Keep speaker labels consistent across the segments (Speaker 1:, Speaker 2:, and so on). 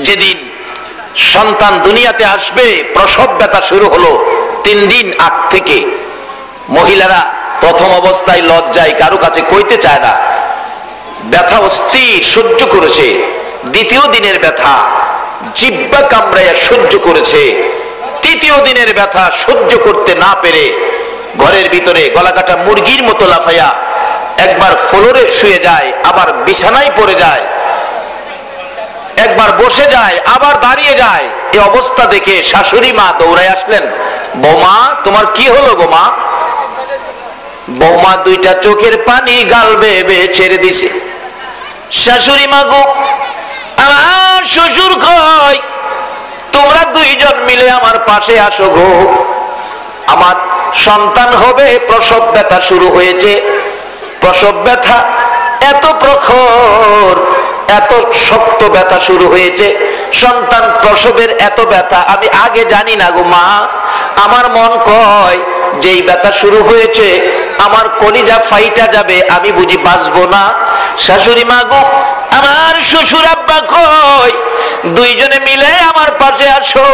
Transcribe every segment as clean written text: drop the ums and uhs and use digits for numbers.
Speaker 1: যেদিন সন্তান দুনিয়াতে আসবে, প্রসব ব্যথা শুরু হলো 3 দিন আগ থেকে। মহিলারা প্রথম অবস্থায় লজ্জায় কারো কাছে কইতে চায় না, ব্যথা অস্থির সহ্য করেছে। দ্বিতীয় দিনের ব্যথা জিহ্বা কামড়াইয়া সহ্য করেছে। তৃতীয় দিনের ব্যথা সহ্য করতে না পেরে ঘরের ভিতরে গলাকাটা মুরগির মতো লাফাইয়া একবার ফ্লোরে শুয়ে যায়, আবার বিছানায় পড়ে যায়, একবার বসে যায়, আবার দাঁড়িয়ে যায়। এই অবস্থা দেখে শাশুড়ি মা দৌড়ায় আসলেন, বৌমা তোমার কি হলো গো মা? বৌমা 2টা চোখের পানি গাল বেয়ে ছেড়ে দিছে। শাশুড়ি মা গো, আমার শ্বশুর কই? তোমরা 2 জন মিলে আমার পাশে আসো গো, আমার সন্তান হবে, প্রসব ব্যথা শুরু হয়েছে। প্রসব ব্যথা এত প্রখর, এত শক্ত ব্যথা শুরু হয়েছে। সন্তান প্রসবের এত ব্যথা আমি আগে জানি না গো মা। আমার মন কয় যেই ব্যথা শুরু হয়েছে আমার কলিজা ফাইটা যাবে, আমি বুঝি বাঁচবো না। শাশুড়ি মা গো, আমার শ্বশুর আব্বা কই? 2 জনে মিলে আমার পাশে আসো,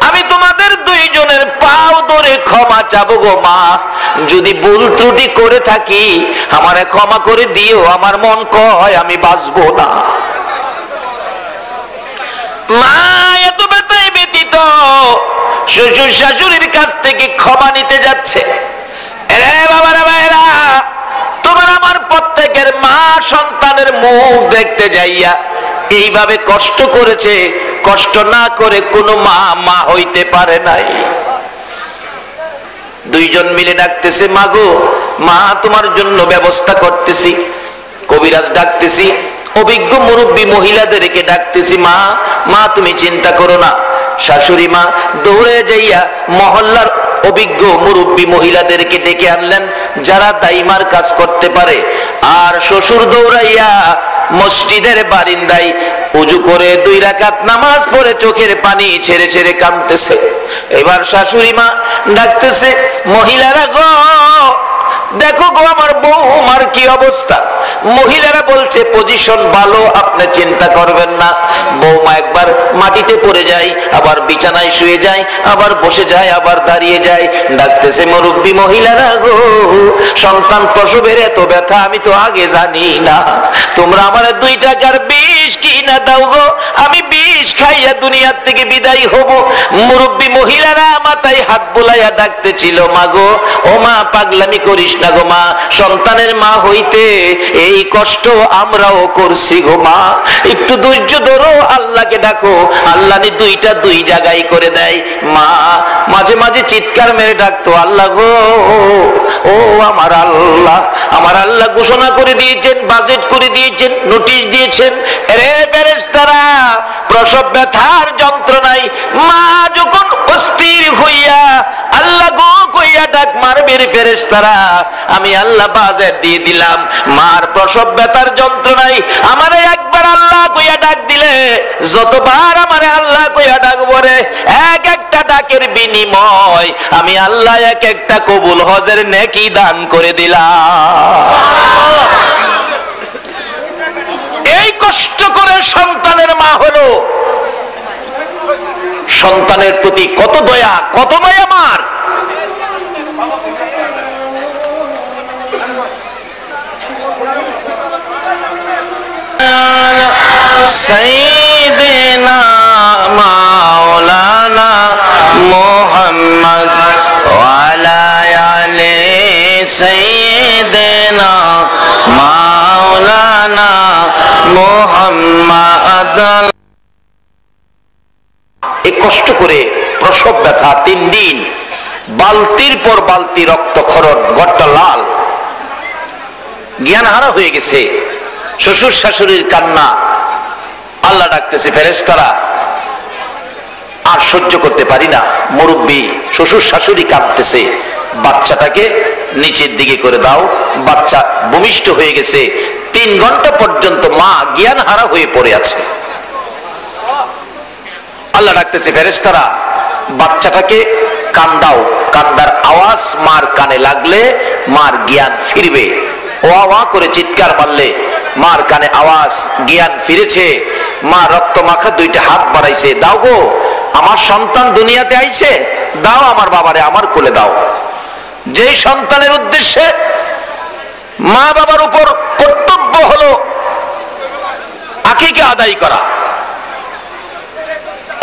Speaker 1: আমি তোমাদের 2 জনের পাও ধরে ক্ষমা চাবো গো মা। যদি ভুল ত্রুটি করে থাকি আমারে ক্ষমা করে দিও, আমার মন কয় আমি বাঁচবো না। মা এত ব্যথায় ব্যতীত শ্বশুর শাশুড়ির কাছ থেকে ক্ষমা নিতে যাচ্ছে। রে বাবারা ভাইরা, তোমার আমার প্রত্যেকের মা সন্তানের মুখ দেখতে যাইয়া এইভাবে কষ্ট করেছে, কষ্ট না করে কোনো মা মা হইতে পারে নাই। 2 জন মিলে ডাকতেছে, মা গো, মা তোমার জন্য ব্যবস্থা করতেছি। কবিরাজ ডাকতেছি, অভিজ্ঞ মুরব্বী মহিলাদেরকে ডাকতেছি, মা মা তুমি চিন্তা করো না। শাশুড়ি মা দৌড়ে যাইয়া মহল্লার অভিজ্ঞ মুরব্বী মহিলাদেরকে ডেকে আনলেন, যারা দাইমার কাজ করতে পারে। আর শ্বশুর দৌড়াইয়া মসজিদের বারিন্দায় উজু করে 2 রাকাত নামাজ পড়ে চোখের পানি ছেড়ে ছেড়ে কাঁদতেছে। এবার শাশুড়ি মা ডাকতেছে, মহিলারা গো দেখো গো আমার বৌমার কি অবস্থা। মহিলারা বলছে পজিশন ভালো, আপনি চিন্তা করবেন না। বৌমা একবার মাটিতে পড়ে যায়, আবার বিছানায় শুয়ে যায়, আবার বসে যায়, আবার দাঁড়িয়ে যায়। ডাকতেছে, মুরব্বী মহিলারা গো, সন্তান প্রসবের এত ব্যথা আমি তো আগে জানি না। তোমরা আমার 2 টাকার বিষ কিনা দাও গো, আমি বিষ খাইয়া দুনিয়ার থেকে বিদায় হব। মুরব্বী মহিলারা মাথায় হাত বুলাইয়া ডাকতেছিল, মা গো, ও মা পাগলামি করিস না গো মা, সন্তানের মা হইতে এই কষ্ট আমরাও করছি গো মা, একটু ধৈর্য ধরো, আল্লাহকে ডাকো, আল্লাহ 2টা 2 জায়গায় করে দেয়। মা মাঝে মাঝে চিৎকার মেরে ডাকতো, আল্লাহ গো, ও আমার আল্লাহ, আমার আল্লাহ ঘোষণা করে দিয়েছেন, বাজেট করে দিয়েছেন, নোটিশ দিয়েছেন, রে ফেরেশতারা প্রসব ব্যথার যন্ত্রণায় মা যখন অস্থির হইয়া আল্লাহ গো কইয়া ডাক মারবে রে ফেরেশতারা, আমি আল্লাহ বাজেট দিয়ে দিলাম। মার প্রসব ব্যথার যন্ত্রণায় আমারে একবার আল্লাহ কইয়া ডাক দিলে যতবার আমারে আল্লাহ কইয়া ডাকবো রে, এক একটা ডাকের বিনিময় আমি আল্লাহ এক একটা কবুল হজের নেকি দান করে দিলাম। এই কষ্ট করে সন্তানের মা হলো, সন্তানের প্রতি কত দয়া, কত মায়া মার। সাইয়েদেনা মাওলানা মুহাম্মদ ওয়ালা আলে সাইয়েদেনা মাওলানা মুহাম্মদ। এই কষ্ট করে প্রসব ব্যথা 3 দিন, বালতির পর বালতি রক্তক্ষরণ, ঘরটা লাল, জ্ঞান হারা হয়ে গেছে। শ্বশুর শাশুড়ির কান্না, আল্লাহ ডাকতেছে, ফেরেশতারা আর সহ্য করতে পারি না। মুরব্বী শ্বশুর শাশুড়ি কাঁদতেছে, বাচ্চাটাকে নিচের দিকে করে দাও, বাচ্চা ভূমিষ্ঠ হয়ে গেছে। 3 ঘন্টা পর্যন্ত মা জ্ঞান হারা হয়ে পড়ে আছে। আল্লাহ ডাকতেছে, ফেরেশতারা বাচ্চাটাকে কান্দাও, কান্দার আওয়াজ মার কানে লাগলে মার জ্ঞান ফিরবে। ওয়া ওয়া করে চিৎকার মারলে মার কানে আওয়াজ, জ্ঞান ফিরেছে। মা রক্ত মাখা দুইটা হাত বাড়াইছে, দাও গো আমার সন্তান দুনিয়াতে আইছে, দাও আমার বাবারে আমার কোলে দাও। যেই সন্তানের উদ্দেশ্যে মা বাবার উপর কর্তব্য হলো আকিকা আদায় করা,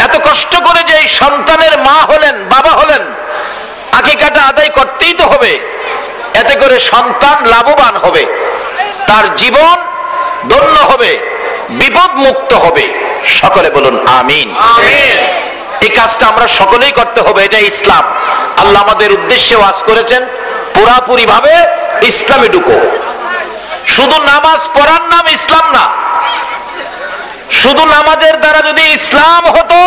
Speaker 1: এত কষ্ট করে যে সন্তানের মা হলেন বাবা হলেন, আকিকাটা আদায় করতেই তো হবে। এতে করে সন্তান লাভবান হবে, তার জীবন ধন্য হবে, বিপদ মুক্ত হবে। সকলে বলুন আমিন। এই কাজটা আমরা সকলেই করতে হবে, এটা ইসলাম। আল্লাহ আমাদের উদ্দেশ্যে ওয়াজ করেছেন পুরাপুরি ভাবে ইসলামে ঢুকো। শুধু নামাজ পড়ার নাম ইসলাম না। শুধু নামাজের দ্বারা যদি ইসলাম হতো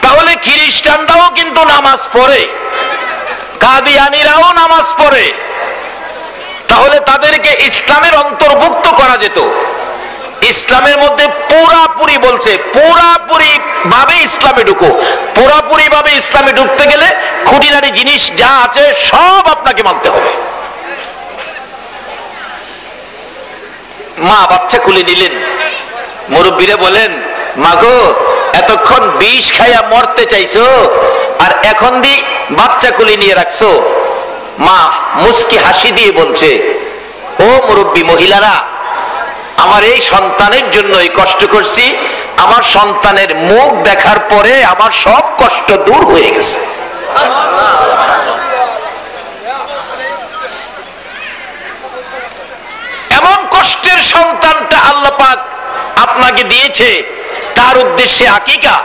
Speaker 1: তাহলে খ্রিস্টানরাও কিন্তু নামাজ পড়ে, কাদিয়ানীরাও নামাজ পড়ে, তাহলে তাদেরকে ইসলামের অন্তর্ভুক্ত করা যেত। ইসলামের মধ্যে পুরাপুরি বলছে, পুরাপুরি ভাবে ইসলামে ঢুকো। পুরাপুরি ভাবে ইসলামে ঢুকতে গেলে খুঁটিনাটি জিনিস যা আছে সব আপনাকে মানতে হবে। মা বাচ্চা খুলে নিলেন, মুরব্বীরা বলেন মাগো এতক্ষণ বিষ খাইয়া মরতে চাইছো আর এখন দি বাচ্চা খুলে নিয়ে রাখছো। মা মুস্কি হাসি দিয়ে বলছে, ও মুরব্বী মহিলারা, আমার এই সন্তানের জন্য এই কষ্ট করছি, আমার সন্তানের মুখ দেখার পরে আমার সব কষ্ট দূর হয়ে গেছে। এমন কষ্টের সন্তানটা আল্লাহ পাক আপনাকে দিয়েছে, তার উদ্দেশ্যে আকিকা।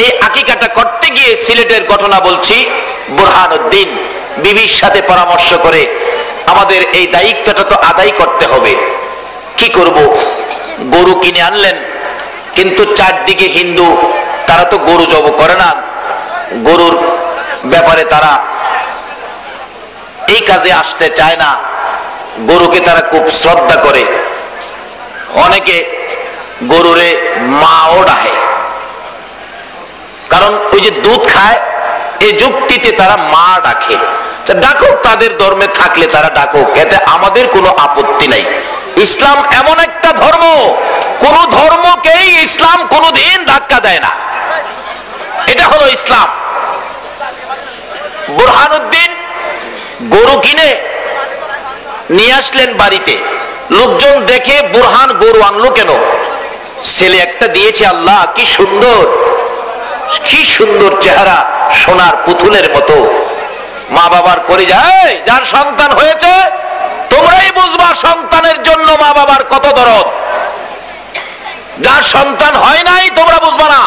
Speaker 1: এই আকিকাটা করতে গিয়ে সিলেটের ঘটনা বলছি। বুরহানুদ্দিন বিবির সাথে পরামর্শ করে আমাদের এই দায়িত্বটা তো আদায় করতে হবে, কি করব? গরু কিনে আনলেন, কিন্তু চারদিকে হিন্দু, তারা তো গরু জব করে না, গরুর ব্যাপারে তারা এই কাজে আসতে চায় না, গরুকে তারা খুব শ্রদ্ধা করে। অনেকে গরুরে মাও ডাকে, কারণ ওই যে দুধ খায় এই যুক্তিতে তারা মা ডাকে। ডাকুক, তাদের ধর্মে থাকলে তারা ডাকুক, এতে আমাদের কোনো আপত্তি নাই। ইসলাম এমন একটা ধর্ম, কোন ধর্মকেই ইসলাম কোনদিন ধাক্কা দেয় না, এটা হলো ইসলাম। বুরহানুদ্দিন গরু কিনে নিয়ে আসলেন বাড়িতে। লোকজন দেখে বুরহান গরু আনলো কেন? ছেলে একটা দিয়েছে, আল্লাহ কি সুন্দর, কি সুন্দর চেহারা, সোনার পুতুলের মতো। মা বাবার করে যায়, যার সন্তান হয়েছে তোমরাই বুঝবা সন্তানের জন্য মা বাবার কত দরদ। যার সন্তান হয় নাই তোমরা বুঝবা না।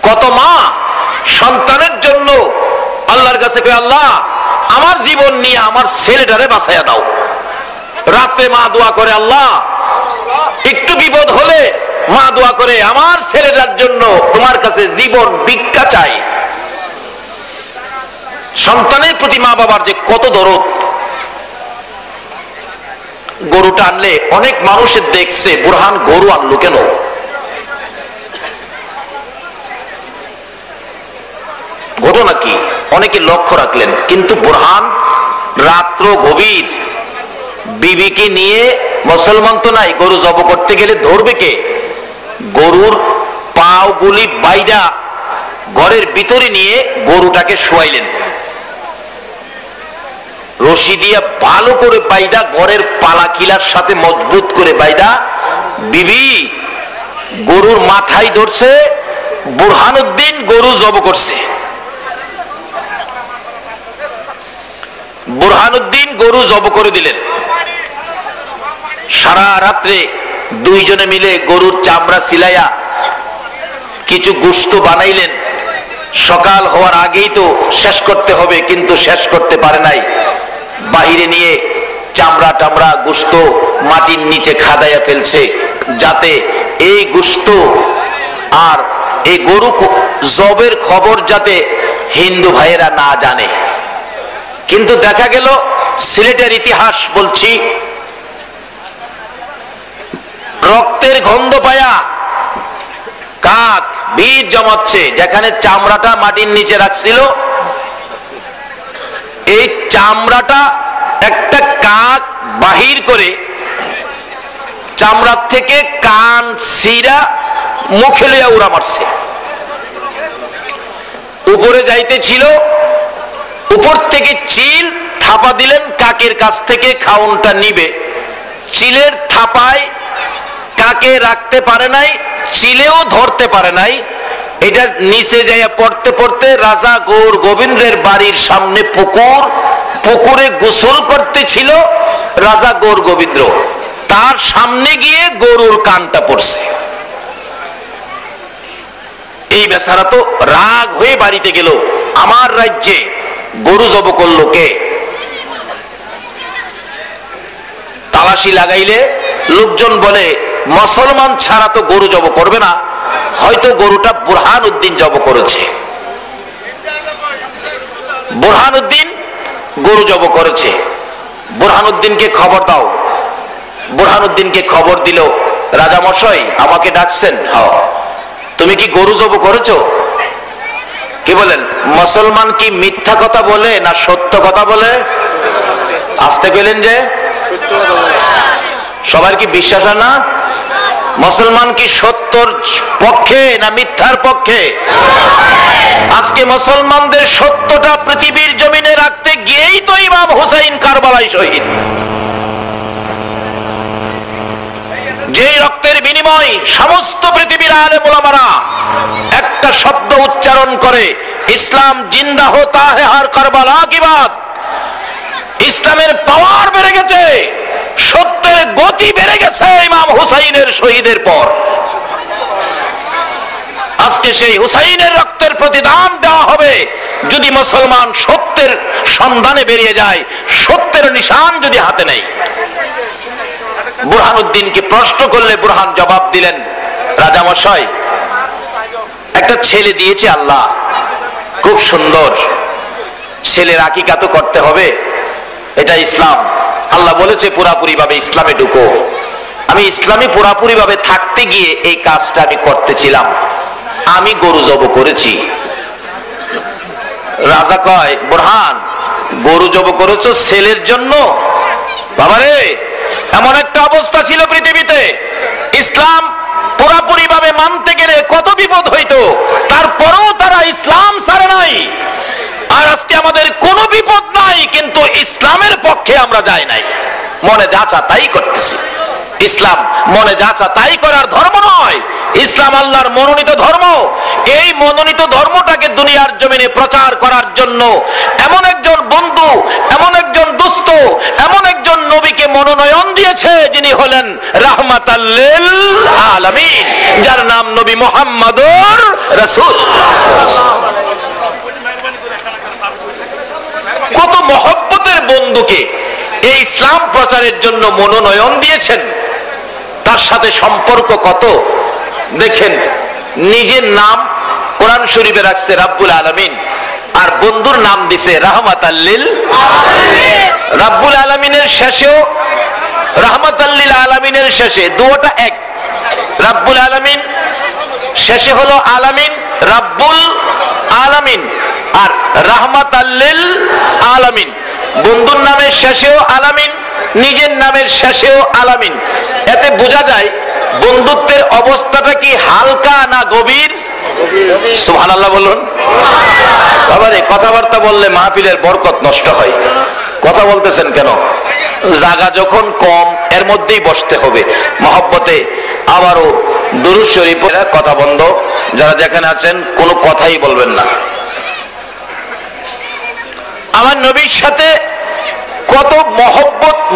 Speaker 1: কত মা সন্তানের জন্য আল্লাহর কাছে কয়, আল্লাহ আমার জীবন নিয়ে আমার ছেলেটারে বাঁচাইয়া দাও। রাতে মা দোয়া করে, আল্লাহ একটু বিপদ হলে মা দোয়া করে, আমার ছেলেটার জন্য তোমার কাছে জীবন ভিক্ষা চাই। সন্তানের প্রতি মা বাবার যে কত দরদ। গরুটা আনলে অনেক মানুষের দেখছে বুরহান গরু আনলো কেন? ঘটনা কি? অনেকে লক্ষ্য রাখলেন, কিন্তু বুরহান রাত্র গভীর, বিবিকে নিয়ে, মুসলমান তো নাই, গরু জব করতে গেলে ধরবে কে? গরুর পাও গুলি বাইদা ঘরের ভিতরে নিয়ে গরুটাকে শোয়াইলেন, রশি দিয়ে ভালো করে বাইদা, ঘরের পালা কিলার সাথে মজবুত করে বাইদা বিবি গরুর মাথায় ধরছে। বুরহানুদ্দিন গরু জব করছে। বুরহানুদ্দিন গরু জব করে দিলেন। সারা রাত্রে দুইজনে মিলে গরুর চামড়া সিলাইয়া কিছু গোশত বানাইলেন। সকাল হওয়ার আগেই তো শেষ করতে হবে, কিন্তু শেষ করতে পারে নাই। বাহিরে নিয়ে চামড়া টামড়া গোশত মাটির নিচে খাদাইয়া ফেলছে, যাতে এই গোশত আর এই গরু জবের খবর যাতে হিন্দু ভাইয়েরা না জানে। কিন্তু দেখা গেল সিলেটের ইতিহাস বলছি, রক্তের গন্ধ পায়া কাক বীজ জমাচ্ছে। যেখানে চামড়াটা মাটির নিচে রাখছিল, এই চামড়াটা একটা কাক বাহির করে চামড়া থেকে কান ছিঁড়া মুখে লইয়া উড়া মারছে। উপরে যাইতেছিল, উপর থেকে চিল থাপা দিলেন, কাকের কাছ থেকে খাউনটা নিবে। চিলের থাপায় কাকে রাখতে পারে নাই, চিলেও ধরতে পারে নাই। এটা নিচে যাইয়া পড়তে পড়তে রাজা গৌর গোবিন্দের বাড়ির সামনে পুকুর, পুকুরে গোসল করতেছিল রাজা গৌর গোবিন্দ। তার সামনে গিয়ে গরুর কানটা পড়ছে। এই বেচারা তো রাগ হয়ে বাড়িতে গেল, আমার রাজ্যে গরু জব করলো কে? তালাশি লাগাইলে লোকজন বলে মুসলমান ছাড়া তো গরু জব করবে না, হয়তো গরুটা বুরহানুদ্দিন জব করেছে। বুরহানুদ্দিন গরু জব করেছে, বুরহানুদ্দিনকে খবর দাও। বুরহানুদ্দিনকে খবর দিল, রাজা মশাই আমাকে ডাকছেন? হ্যাঁ। তুমি কি গরু জব করেছো? কি বলেন? মুসলমান কি মিথ্যা কথা বলে না সত্য কথা বলে? আসতে পেলেন যে সবার কি বিশ্বাস হয় না? মুসলমান কি সত্যর পক্ষে না মিথ্যার পক্ষে? আজকে মুসলমানদের সত্যটা পৃথিবীর জমিনে রাখতে গিয়েই তো ইমাম হুসাইন কারবালায় শহীদ। যেই রক্তের বিনিময় সমস্ত পৃথিবীর আলেম ওলামারা একটা শব্দ উচ্চারণ করে, ইসলাম জিন্দা হতা है हर কারবালা কি বাত। ইসলামের পাওয়ার বেড়ে গেছে, সত্যের গতি বেড়ে গেছে ইমাম হুসাইনের শহীদের পর। আজকে সেই হুসাইনের রক্তের প্রতিদান দেওয়া হবে যদি মুসলমান সত্যের সন্ধানে বেরিয়ে যায়, সত্যের নিশান যদি হাতে নেয়। বুরহানুদ্দিনকে প্রশ্ন করলে বুরহান জবাব দিলেন, রাজা মশাই একটা ছেলে দিয়েছে আল্লাহ, খুব সুন্দর, ছেলের আকিকা তো করতে হবে, এটা ইসলাম। আল্লাহ বলেছে পুরাপুরি ভাবে ইসলামে ঢুকো। আমি ইসলামে পুরাপুরি ভাবে থাকতে গিয়ে এই কাজটা আমি করতেছিলাম, আমি গরু জব করেছি। রাজা কয়, বুরহান গরু জব করেছো ছেলের জন্য? বাবারে, এমন একটা অবস্থা ছিল পৃথিবীতে, ইসলাম পুরাপুরি ভাবে মানতে গেলে কত বিপদ হইতো, তারপরেও তারা ইসলাম ছাড়ে নাই। আর আজকে আমাদের কোনো বিপদ নাই, কিন্তু ইসলামের পক্ষে আমরা যাই নাই, মনে যা চা তাই করতেছি। ইসলাম মনে যা চা তাই করার ধর্ম নয়, ইসলাম আল্লাহর মনোনীত ধর্ম। এই মনোনীত ধর্মটাকে দুনিয়ার জমিনে প্রচার করার জন্য এমন একজন বন্ধু, এমন একজন দোস্ত, এমন একজন নবীকে মনোনয়ন দিয়েছে যিনি হলেন রাহমাতাল লিল আলামিন, যার নাম নবী মুহাম্মদুর রাসূল। কত মহব্বতের বন্ধুকে এই ইসলাম প্রচারের জন্য মনোনয়ন দিয়েছেন, তার সাথে সম্পর্ক কত দেখেন। নিজের নাম কোরআন শরীফে রাখছে রাব্বুল আলামিন, আর বন্ধুর নাম দিছে রাহমাতাল লিল আলামিন। রাব্বুল আলামিনের শেষেও রাহমাতাল লিল আলামিনের শেষে দুটোটা এক। রাব্বুল আলামিন শেষে হলো আলামিন, রাব্বুল আলামিন, আর রাহমাতাল লিল আলামিন। বন্ধুর নামের শেষেও আলামিন, নিজের নামের শেষেও আলামিন। এতে বোঝা যায় বন্ধুত্বের অবস্থাটা কি হালকা না গভীর? সুবহানাল্লাহ বলুন। বাবারে, কথাবার্তা বললে মাহফিলের বরকত নষ্ট হয়। কথা বলতেছেন কেন? জায়গা যখন কম, এর মধ্যেই বসতে হবে মহব্বতে। আবারও দুরূদ শরীফের কথা বন্ধ, যারা যেখানে আছেন কোনো কথাই বলবেন না। আমার নবীর সাথে কত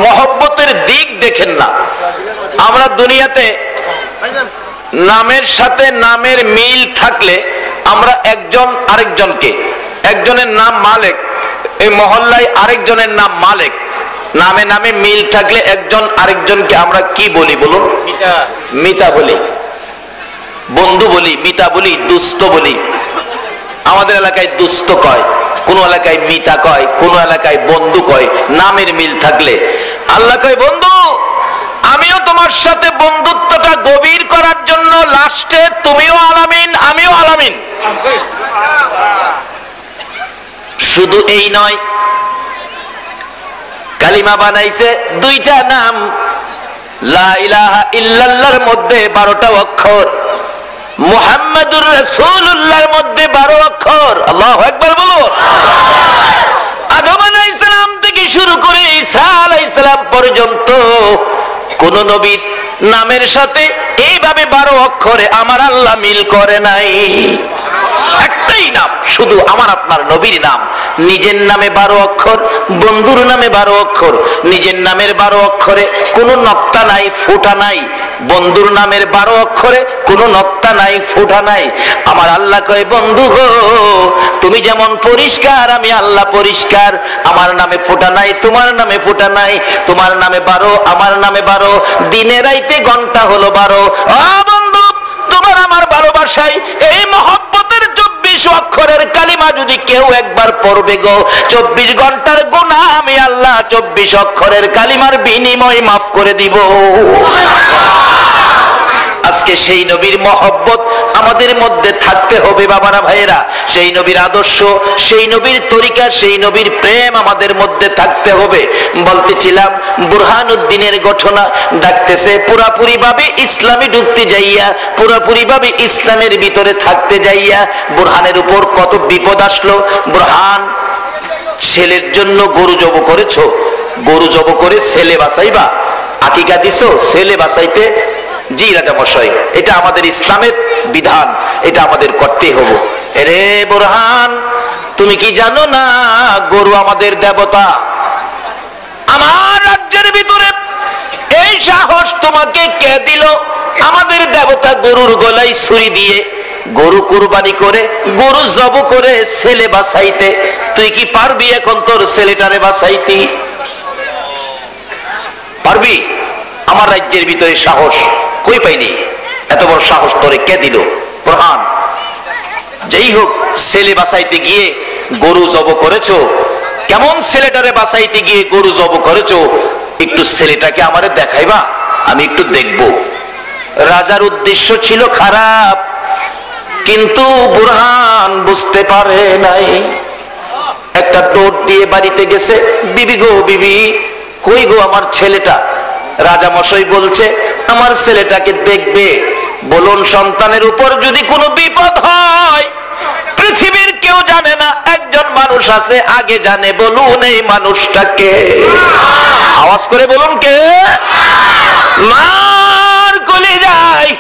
Speaker 1: মহব্বতের দিক দেখেন না। আমরা দুনিয়াতে নামের সাথে নামের মিল থাকলে আমরা একজন আরেকজনকে, একজনের নাম মালিক, এই মহল্লায় আরেকজনের নাম মালিক, নামে নামে মিল থাকলে একজন আরেকজনকে আমরা কি বলি বলুন? মিতা বলি, বন্ধু বলি, মিতা বলি, দুস্থ বলি। আমাদের এলাকায় দুস্থ কয়, কোন এলাকায় মিতা কয়, কোন এলাকায় বন্ধু কয়, নামের মিল থাকলে। আল্লাহ কয়, বন্ধু আমিও তোমার সাথে বন্ধুত্বটা গভীর করার জন্য লাস্টে তুমিও আলামিন আমিও আলামিন। শুধু এই নয়, কালিমা বানাইছে দুইটা নাম, লা ইলাহা ইল্লাল্লাহর মধ্যে 12টা অক্ষর, মুহাম্মাদুর রাসূলুল্লাহর মধ্যে 12 অক্ষর। আল্লাহু আকবার বলুন। আদম আলাইহিস সালাম থেকে শুরু করে ঈসা আলাইহিস সালাম পর্যন্ত কোন নবীর নামের সাথে এইভাবে 12 অক্ষরে আমার আল্লাহ মিল করে নাই। একটাই নাম, শুধু আমার আপনার নবীর নাম। নিজের নামে 12 অক্ষর, বন্ধুর নামে 12 অক্ষর। নিজের নামের 12 অক্ষরে কোনো নক্তা নাই, ফোঁটা নাই। বন্ধুর নামের 12 অক্ষরে কোনো নক্তা নাই, ফোঁটা নাই। আমার আল্লাহ কয়, বন্ধু গো, তুমি যেমন পরিষ্কার, আমি আল্লাহ পরিষ্কার। আমার নামে ফোঁটা নাই, তোমার নামে ফোঁটা নাই। তোমার নামে 12, আমার নামে 12। দিনে রাইতে ঘন্টা হলো 12। বন্ধু, তোমার আমার ভালোবাসায় এই মহব্বতের 24 অক্ষরের কালিমা যদি কেউ একবার পড়বে গো, 24 ঘন্টার গুনাহ আমি আল্লাহ 24 অক্ষরের কালিমার বিনিময় মাফ করে দিব। আজকে সেই নবীর মহব্বত আমাদের মধ্যে থাকতে হবে বাবারা, ভাইয়েরা। সেই নবীর আদর্শ, সেই নবীর তরিকা, সেই নবীর প্রেম আমাদের মধ্যে থাকতে হবে। বলতেছিলাম বুরহানুদ্দিনের ঘটনা। ডাকতেছে পুরাপুরি ভাবে ইসলামে ঢুকতে যাইয়া, পুরাপুরি ভাবে ইসলামের ভিতরে থাকতে যাইয়া বুরহানের উপর কত বিপদ আসলো। বুরহান, ছেলের জন্য গরু জব করেছো, গরু জব করে ছেলে বাঁচাইবা, আকিকা দিছো ছেলে বাঁচাইতে? জি রাজা মশাই, এটা আমাদের ইসলামের বিধান, এটা আমাদের করতে হবে। রে বুরহান, তুমি কি জানো না গরু আমাদের দেবতা? আমার রাজ্যের ভিতরে এই সাহস তোমাকে কে দিল? আমাদের দেবতা গরুর গলায় ছুরি দিয়ে গরু কুরবানি করে, গরু জব করে ছেলে বাঁচাইতে। তুই কি পারবি এখন তোর ছেলেটারে বাঁচাইতে? পারবি? আমার রাজ্যের ভিতরে সাহস কই পাইনি, এত বড় সাহস তোরে কে দিল? বুরহান, যেই হোক, ছেলে বাঁচাইতে গিয়ে গরু জব করেছো। কেমন ছেলেটারে বাঁচাইতে গিয়ে গরু জব করেছো? একটু ছেলেটাকে আমারে দেখাইবা, আমি একটু দেখব। রাজার উদ্দেশ্য ছিল খারাপ, কিন্তু বুরহান বুঝতে পারে নাই। একটা দৌড় দিয়ে বাড়িতে গেছে। বিবি গো, বিবি, কই গো আমার ছেলেটা? রাজা মশাই বলছে আমার ছেলেটাকে দেখবে। বলুন, সন্তানের উপর যদি কোনো বিপদ হয়, পৃথিবীর কেউ জানে না, একজন মানুষ আছে আগে জানে। বলুন এই মানুষটাকে, আওয়াজ করে বলুন কে? মার কলিজায়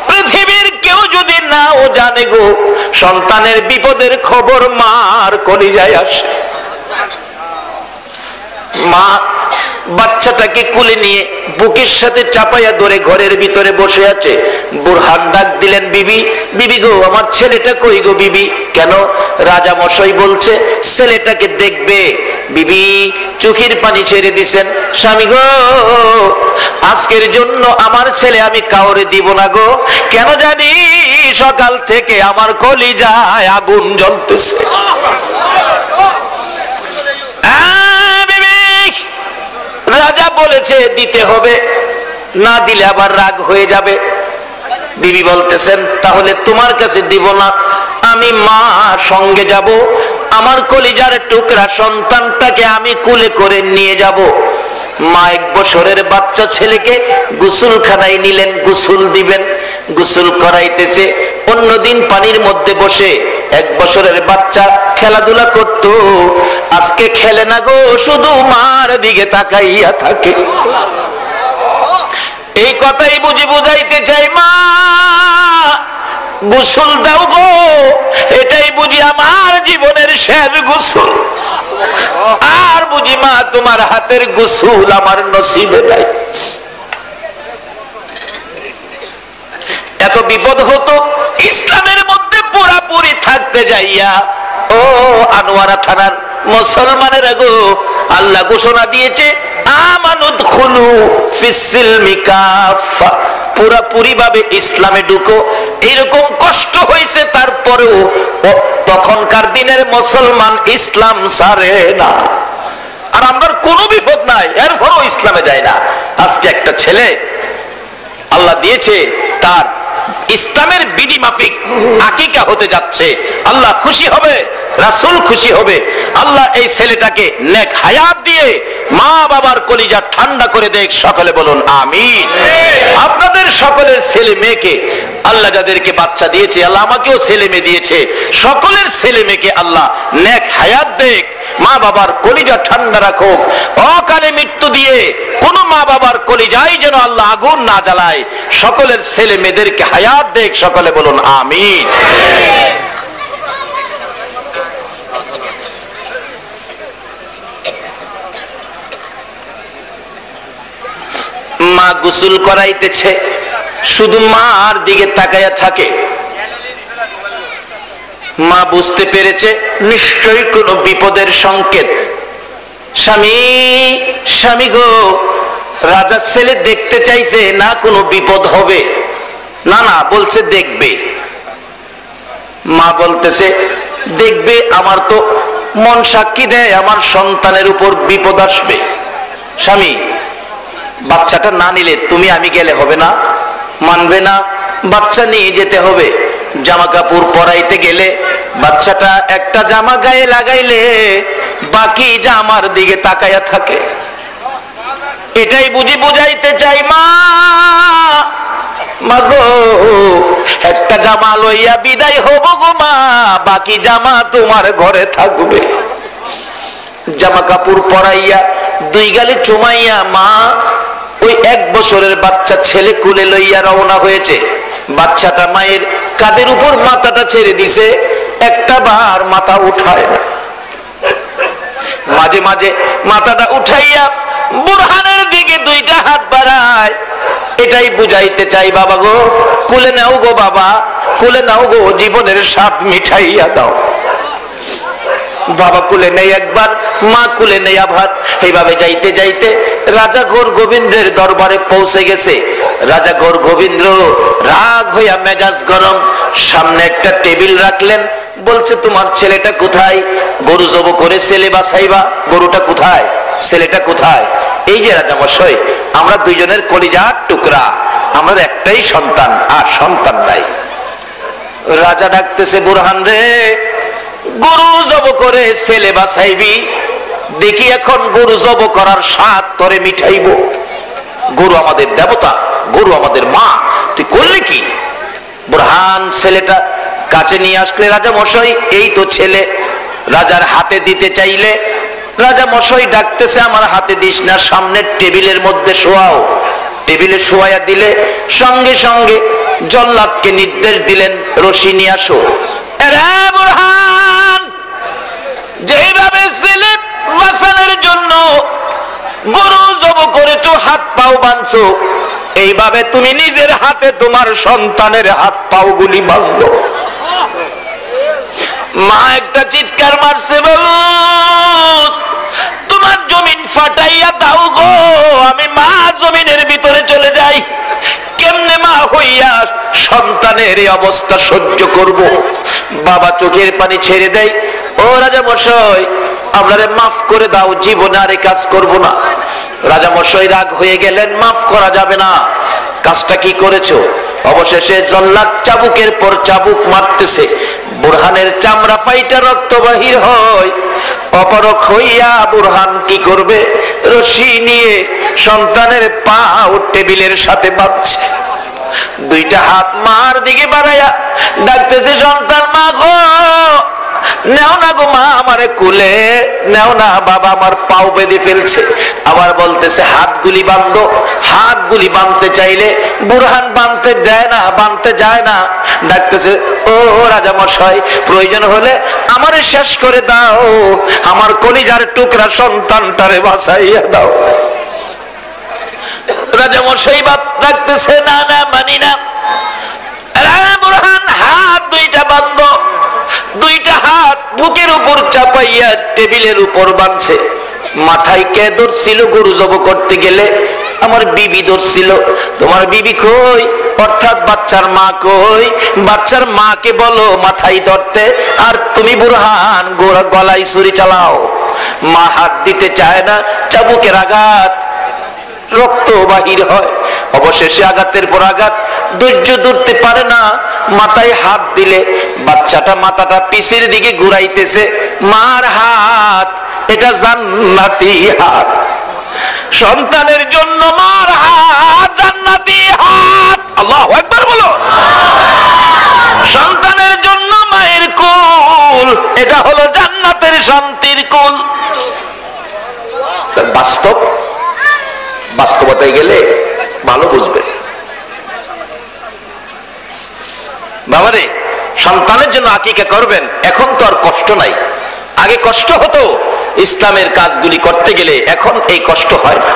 Speaker 1: পৃথিবীর কেউ যদি নাও জানে গো, সন্তানের বিপদের খবর মার কলিজায় আসে। মা বাচ্চাটাকে কোলে নিয়ে বুকের সাথে চাপাইয়া ধরে ঘরের ভিতরে বসে আছে। বুরহান ডাক দিলেন, বিবি, বিবি গো, আমার ছেলেটা কই গো? বিবি, কেন? রাজা মশাই বলছে ছেলেটাকে দেখবে। বিবি চোখের পানি ছেড়ে দিছেন। স্বামী গো, আজকের জন্য আমার ছেলে আমি কাউরে দিব না গো। কেন জানি সকাল থেকে আমার কলিজায় আগুন জ্বলতেছে। রাজা বলেছে দিতে হবে, না দিলে আবার রাগ হয়ে যাবে। বিবি বলতেছেন তাহলে তোমার কাছে দিব না, আমি মা সঙ্গে যাব। আমার কলিজার টুকরা সন্তানটাকে আমি কোলে করে নিয়ে যাব। মা 1 বছরের বাচ্চা ছেলেকে গোসলখানায় নিলেন, গোসল দিবেন। গোসল করাইতেছে। অন্যদিন পানির মধ্যে বসে 1 বছরের বাচ্চা খেলাধুলা করত। আজকে খেলে না গো, শুধু মার দিকে তাকাইয়া থাকে। এই কথাই বুঝি বুঝাইতে চাই, মা গোসল দাও গো, এটাই বুঝি আমার জীবনের শেষ গোসল। আর বুঝি মা তোমার হাতের গোসল আমার নসিবে নাই। এত বিপদ হতো ইসলামের মধ্যে পুরাপুরি থাকতে যাইয়া। ও আনোয়ারা থানার মুসলমানেরা গো, আল্লাহ ঘোষণা দিয়েছে আমানুদখুলু ফিসসিলমি কাফা, পুরাপুরি ভাবে ইসলামে ঢুকো। এরকম কষ্ট হয়েছে, তারপরেও তখনকার দিনের মুসলমান ইসলাম ছাড়ে না। আর আমরা কোনো বিপদ নাই, এরপরও ইসলামে যায় না। আজকে একটা ছেলে আল্লাহ দিয়েছে, তার ইসলামের বিধি মাফিক আকিকা হতে যাচ্ছে। আল্লাহ খুশি হবে, রাসূল খুশি হবে। আল্লাহ এই ছেলেটাকে নেক হায়াত দিয়ে মা বাবার কলিজা ঠান্ডা করে দেখ, সকলে বলুন আমিন। আপনাদের সকলের ছেলে মেয়েকে আল্লাহ যাদেরকে বাচ্চা দিয়েছে, আল্লাহ আমাকেও ছেলে মেয়ে দিয়েছে, সকলের ছেলে মেয়েকে আল্লাহ নেক হায়াত দেখ, মা বাবার কলিজা ঠান্ডা রাখুক, অকালে মৃত্যু দিয়ে কোন মা বাবার কলিজায় যেন আল্লাহ আগুন না জ্বালায়, সকলের ছেলে মেয়েদেরকে হায়াত দেখ, সকলে বলুন আমিন। মা গোসল করাইতেছে, শুধু মার দিকে তাকায়া থাকে। মা বুঝতে পেরেছে নিশ্চয়ই কোনো বিপদের সংকেত। স্বামী, স্বামী গো, রাজার ছেলে দেখতে চাইছে না কোনো বিপদ হবে? না না, বলছে দেখবে। মা বলতেছে দেখবে, আমার তো মন সাক্ষী দেয় আমার সন্তানের উপর বিপদ আসবে। স্বামী, বাচ্চাটা না নিলে তুমি আমি গেলে হবে না? মানবে না, বাচ্চা নিয়ে যেতে হবে। জামা কাপড় পরাইতে গেলে বাচ্চাটা একটা জামা গায়ে লাগাইলে বাকি জামার দিকে তাকায়া থাকে। এটাই বুঝি বুঝাইতে চাই মা, মাগো একটা জামা লইয়া বিদায় হব গো মা, বাকি জামা তোমার ঘরে থাকবে। জামা কাপড় পরাইয়া দুই গালে চুমাইয়া মা ওই 1 বছরের বাচ্চা ছেলে কুলে লইয়া রওনা হয়েছে। বাচ্চাটা মায়ের কাঁধের উপর মাথাটা ছেড়ে দিছে, একটা বার মাথা উঠায় না। মাঝে মাঝে মাথাটা উঠাইয়া বুরহানের দিকে 2টা হাত বাড়ায়। এটাই বুঝাইতে চাই বাবা গো, কুলে নাও গো বাবা, কুলে নাও গো, জীবনের স্বাদ মিঠাইয়া দাও। বাবা কুলে নেই একবার, মা কুলে নেই আবার। এইভাবে যাইতে যাইতে রাজা গৌর গোবিন্দের দরবারে পৌঁছে গেছে। রাজা গৌর গোবিন্দ রাগ হইয়া মেজাজ গরম, সামনে একটা টেবিল রাখলেন। বলছে তোমার ছেলেটা কোথায়? গরু জব করে ছেলে বাছাইবা, গরুটা কোথায়? ছেলেটা কোথায়? এই যে রাজা মশাই, আমরা দুইজনের কলিজার টুকরা, আমার একটাই সন্তান, আর সন্তান নাই। রাজা ডাকতেছে বুরহান রে, গরু জব করে ছেলে বাছাইবি, দেখি এখন গরু জব করার স্বাদ তোরে মিঠাইব। গরু আমাদের দেবতা, গরু আমাদের মা, তুই করলি কি? বুরহান ছেলেটা কাছে নিয়ে আসলে রাজা মশাই, এই তো ছেলে। রাজার হাতে দিতে চাইলে রাজা মশাই ডাকতেছে আমার হাতে দিস না, সামনের টেবিলের মধ্যে শোয়াও। টেবিলে শোয়াইয়া দিলে সঙ্গে সঙ্গে জল্লাদকে নির্দেশ দিলেন রশি নিয়ে আসো। বুরহান, যেভাবে ছেলে বাঁচানোর জন্য গরু জব করেছো, হাত পাও বাঁধছো, এইভাবে তুমি নিজের হাতে তোমার সন্তানের হাত পাও গুলি বাঁধলো। মা একটা চিৎকার মারছে, বাবু তোমার জমিন ফাটাইয়া দাও গো, আমি মা জমিনের ভিতরে চলে যাই। কেমনে মা হইয়া সন্তানের এই অবস্থা সহ্য করব? বাবা চোখের পানি ছেড়ে দেয়। ও রাজা মশাই, আপনারে মাফ করে দাও, জীবনে আর এই কাজ করব না। রাজা মশাই রাগ হয়ে গেলেন, মাফ করা যাবে না। কাজটা কি করেছো? অবশেষে জল্লাদ চাবুকের পর চাবুক মারতেছে, বুরহানের চামড়া ফাইটা রক্ত বাহির হয়। অপরক হইয়া বুরহান কি করবে? রশি নিয়ে সন্তানের পা ও টেবিলের সাথে বাঁধছে। 2টা হাত মার দিকে বাড়াইয়া ডাকতেছে, সন্তান মা গো, নেও না গো মা, আমারে কুলে নেও না, বাবা আমার পাও বেঁধে ফেলছে। আবার বলতেছে হাতগুলি বাঁধো। হাতগুলি বাঁধতে চাইলে বুরহান বাঁধতে যায় না, বাঁধতে যায় না। ডাকতেছে, ও রাজা মশাই, প্রয়োজন হলে আমারে শেষ করে দাও, আমার কলিজার টুকরা সন্তানটারে বাঁচাইয়া দাও। রাজা মশাই বাদ ডাকতেছে, না না, মানি না। বুরহান, হাত 2টা বাঁধো। 2টা হাত বুকের উপর চাপাইয়া টেবিলের উপর বাঁধছে। মাথায় কে ধরছিল গরু জব করতে গেলে? আমার বিবি ধরছিল। তোমার বিবি কই? অর্থাৎ বাচ্চার মা কই? বাচ্চার মাকে বলো মাথায় ধরতে, আর তুমি বুরহান গলায় ছুরি চালাও। মা হাত দিতে চায় না, চাবুকের আঘাত, রক্ত বাহির হয়। অবশেষে আঘাতের পর আঘাত ধৈর্য ধরতে পারে না, মাথায় হাত দিলে বাচ্চাটা মাথাটা পিছের দিকে ঘুরাইতেছে। মার হাত, এটা জান্নাতি হাত। সন্তানের জন্য মার হাত জান্নাতি হাত, আল্লাহু আকবার বলো। সন্তানের জন্য মায়ের কোল, এটা হলো জান্নাতের শান্তির কোল। বাস্তব, বাস্তবতায় গেলে ভালো বুঝবে। বাবারে, সন্তানের জন্য আকিকা করবেন, এখন তো আর কষ্ট নাই। আগে কষ্ট হতো ইসলামের কাজগুলি করতে গেলে, এখন এই কষ্ট হয় না।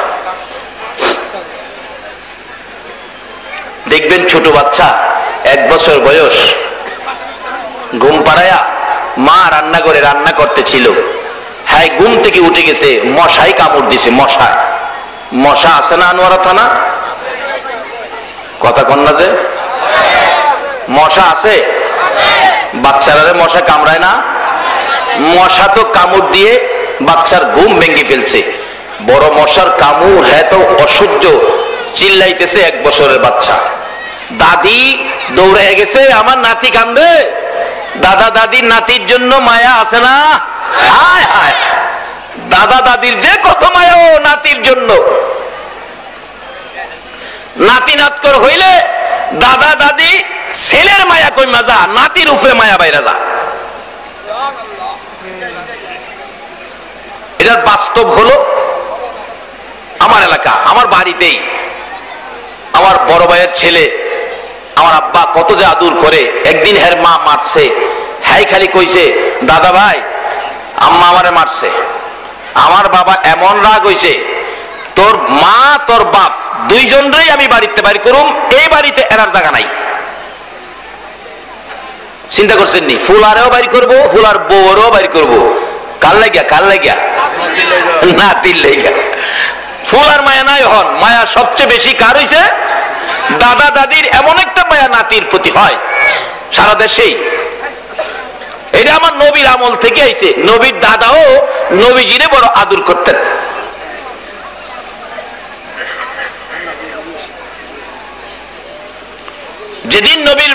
Speaker 1: দেখবেন ছোট বাচ্চা 1 বছর বয়স, ঘুম পাড়ায়া মা রান্নাঘরে রান্না করতেছিল, হ্যাঁ ঘুম থেকে উঠে গেছে, মশাই কামড় দিছে। মশা আছে না আনোয়ারা থানা? কথা কন না যে মশা আছে? বাচ্চারা মশা কামড়ায় না? মশা তো কামড় দিয়ে বাচ্চার ঘুম ভেঙে ফেলছে। বড় মশার কামড়, হ্যাঁ তো অসহ্য, চিল্লাইতেছে 1 বছরের বাচ্চা। দাদি দৌড়ে গেছে, আমার নাতি কান্দে। দাদা দাদির নাতির জন্য মায়া আছে না? হায় হায়, দাদা দাদির যে কত মায়া ও নাতির জন্য। নাতি নাতকর হইলে দাদা দাদি ছেলের মায়া কই মাজা, নাতির উপরে মায়া বাইরা যা। এটার বাস্তব হলো আমার এলাকা, আমার বাড়িতেই আমার বড় ভাইয়ের ছেলে, আমার আব্বা কত যে আদর করে। একদিন হের মা মারছে, হ্যাঁ খালি কইছে, দাদা ভাই আম্মা আমারে মারছে। আমার বাবা এমন রাগ হইছে, তোর মা তোর বাপ দুইজনরেই আমি বাড়িতে বাড়ি করুম, এই বাড়িতে এরার জায়গা নাই। চিন্তা করছেন নি? ফুলারেও বাড়ি করবো, ফুলার বউরেও বাড়ি করবো। কার লাগিয়া? কার লাগিয়া? নাতির লাগিয়া। ফুলার মায়া নাই, হন মায়া সবচেয়ে বেশি কার হইছে? দাদা দাদির এমন একটা মায়া নাতির প্রতি হয় সারা দেশেই। এটা আমার নবীর আমল থেকে আইছে। নবীর দাদাও নবীজিরে বড় আদর করতেন। যেদিন নবীর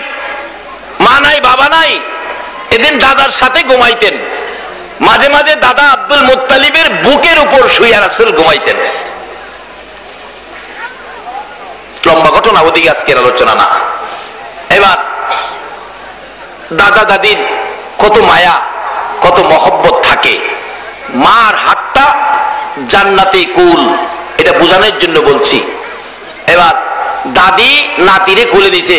Speaker 1: মা নাই বাবা নাই, এদিন দাদার সাথে ঘুমাইতেন। মাঝে মাঝে দাদা আব্দুল মুত্তালিবের বুকের উপর শুয়ে রাসূল ঘুমাইতেন। লম্বা ঘটনা, ওদিকে আজকের আলোচনা না। এবার দাদা দাদির কত মায়া, কত মহব্বত থাকে। মার হাতটা জান্নাতে কুল, এটা বোঝানোর জন্য বলছি। এবার দাদি নাতিরে খুলে দিছে।